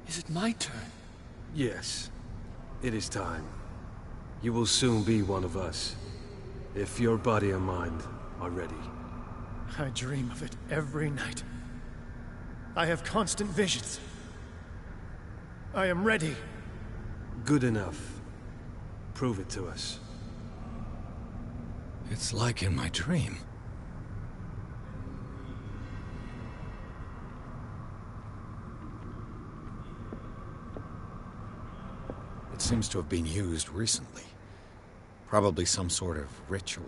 Is it my turn? Yes. It is time. You will soon be one of us, if your body and mind are ready. I dream of it every night. I have constant visions. I am ready. Good enough. Prove it to us. It's like in my dream. It seems to have been used recently. Probably some sort of ritual.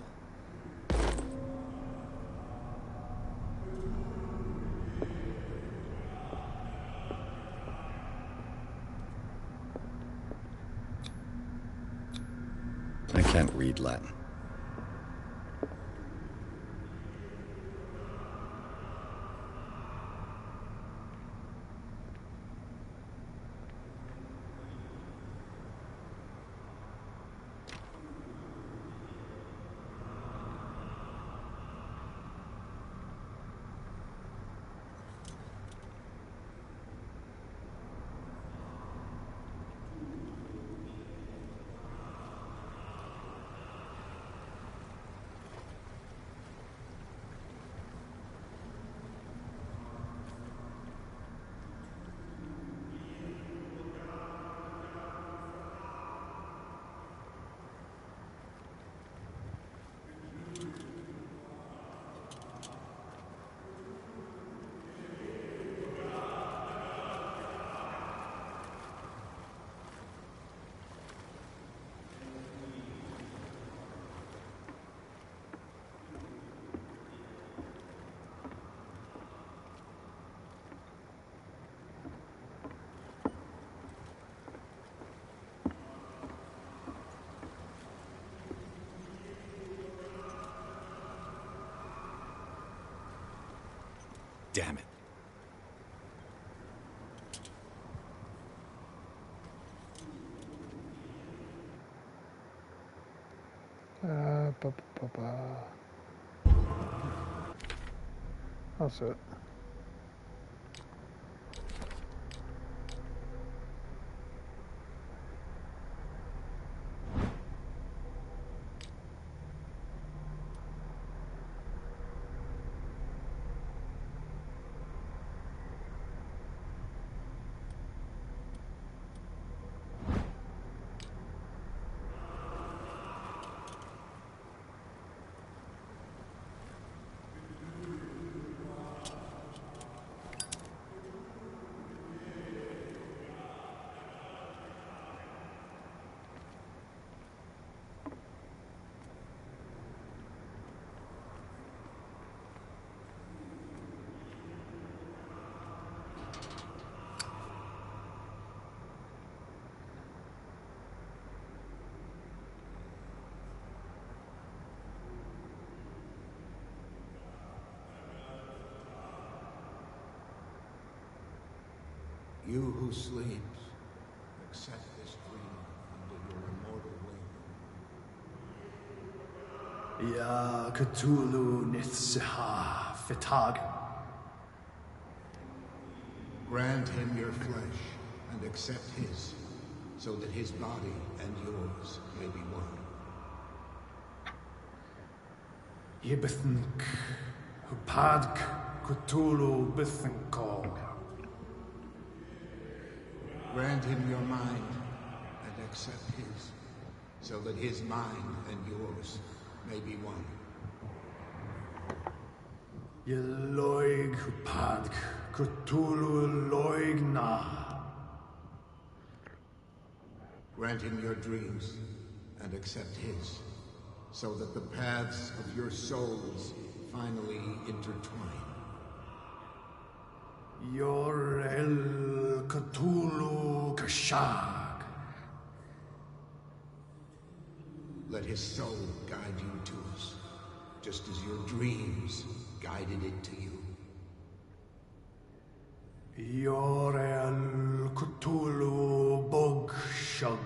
I can't read Latin. Damn it. That's it. You who sleeps, accept this dream under your immortal wing. Ya Cthulhu Nithsiha Fitag. Grant him your flesh and accept his, so that his body and yours may be one. Yibithink Hupadk Cthulhu Bithinkor. Grant him your mind and accept his, so that his mind and yours may be one. Yeloig Padk Cthulhu Loigna. Grant him your dreams and accept his, so that the paths of your souls finally intertwine. Yor El Cthulhu Kashag. Let his soul guide you to us, just as your dreams guided it to you. Yor El Cthulhu Bog Shug.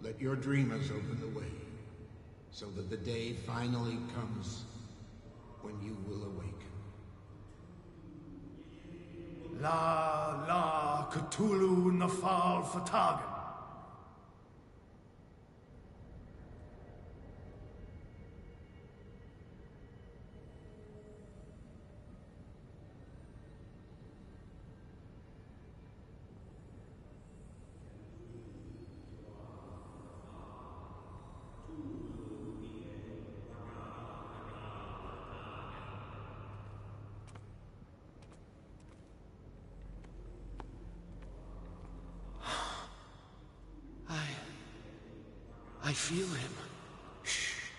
Let your dreamers open the way, so that the day finally comes when you will awaken. La Cthulhu Nafal Fatagan. I feel him. Shh.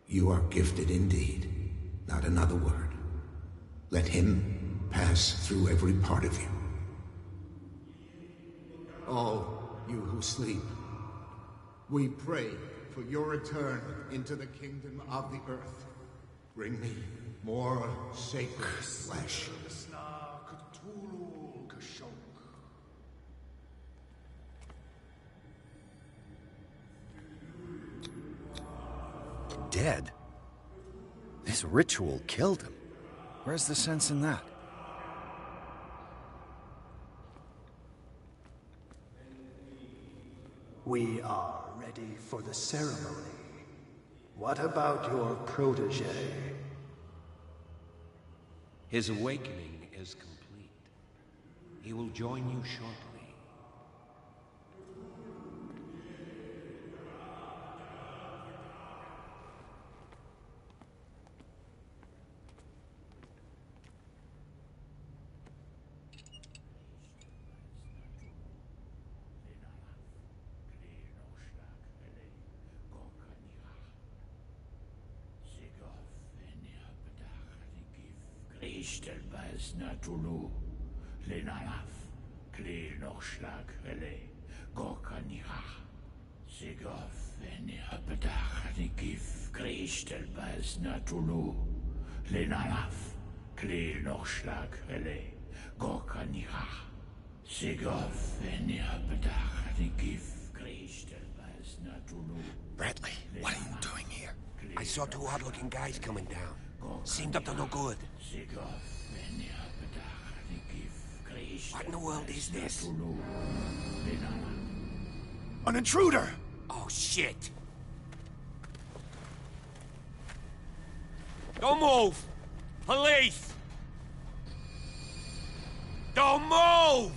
You are gifted indeed. Not another word. Let him pass through every part of you. All you who sleep, we pray for your return into the kingdom of the earth. Bring me more sacred flesh. Dead? This ritual killed him. Where's the sense in that? We are ready for the ceremony. What about your protege? His awakening is complete. He will join you shortly. Ishtelbaz Natulu, Lenalaf, Kli Nochschlag, Rele, Gorkanira, Sigov, Venihapedach, Nikif, Krishtelbaz Natulu, Lenalaf, Kli Nochschlag, Rele, Gorkanira, Sigov, Venihapedach, Nikif, Krishtelbaz Natulu. Bradley, what are you doing here? I saw two odd-looking guys coming down. Seemed up to no good. What in the world is this? An intruder! Oh, shit! Don't move! Police! Don't move!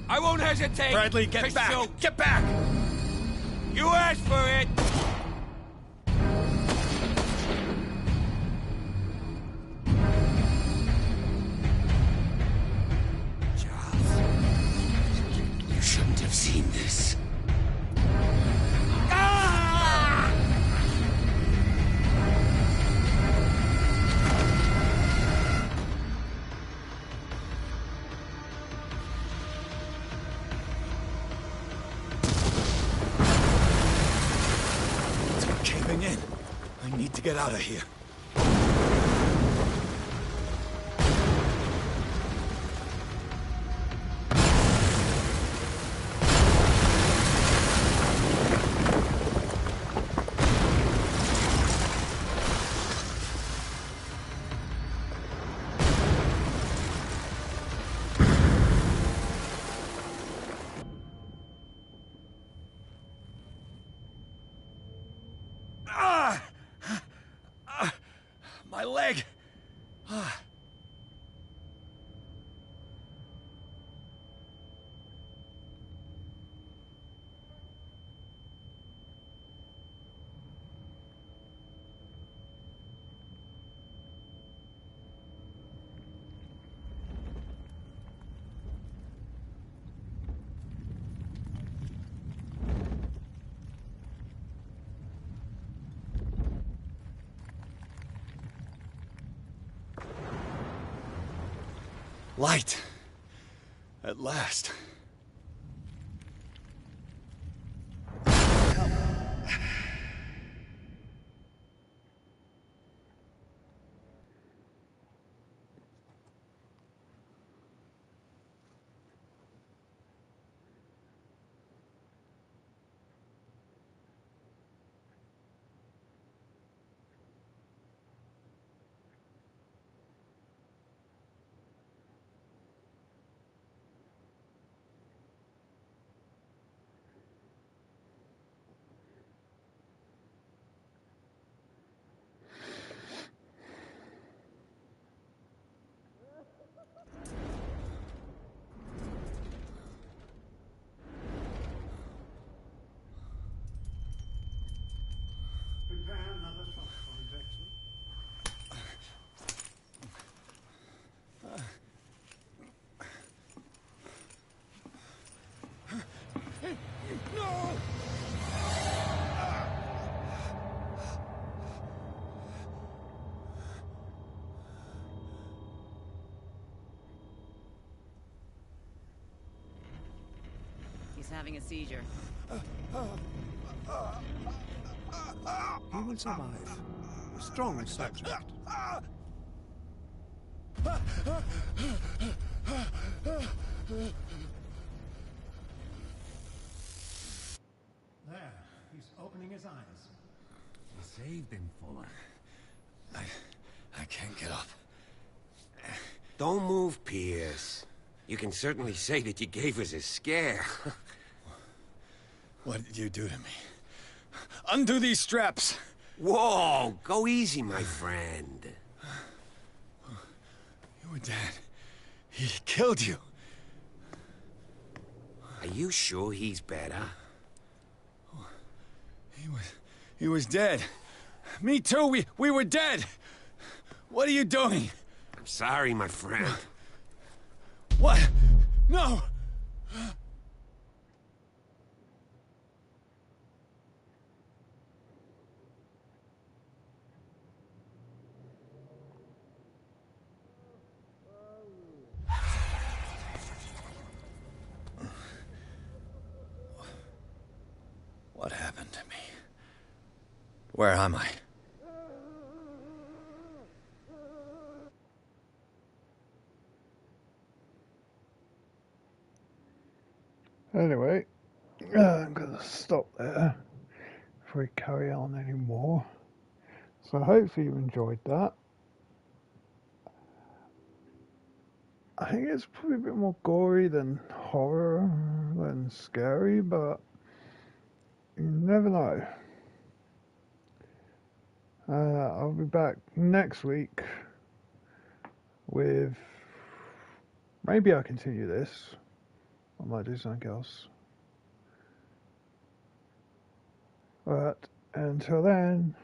I won't hesitate! Bradley, get back! Shoot. Get back! You asked for it! Charles, you shouldn't have seen this. Ah! Caving in. I need to get out of here. Light. At last. Prepare another shot for injection. No! He's having a seizure. He will survive. A strong subject. There, he's opening his eyes. You saved him, Fuller. I can't get up. Don't move, Pierce. You can certainly say that you gave us a scare. What did you do to me? Undo these straps! Whoa! Go easy, my friend. You were dead. He killed you. Are you sure he's better? He was dead. Me too, we were dead! What are you doing? I'm sorry, my friend. What? No! What happened to me? Where am I? Anyway, I'm going to stop there before we carry on anymore. So hopefully you enjoyed that. I think it's probably a bit more gory than horror, than scary, but you never know. I'll be back next week with... Maybe I'll continue this. I might do something else. But until then,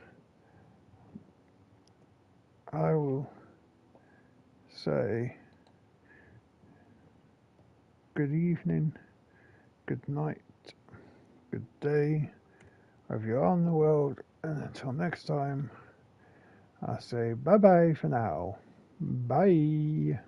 I will say good evening, good night, good day, wherever you are in the world, and until next time, I say bye bye for now. Bye.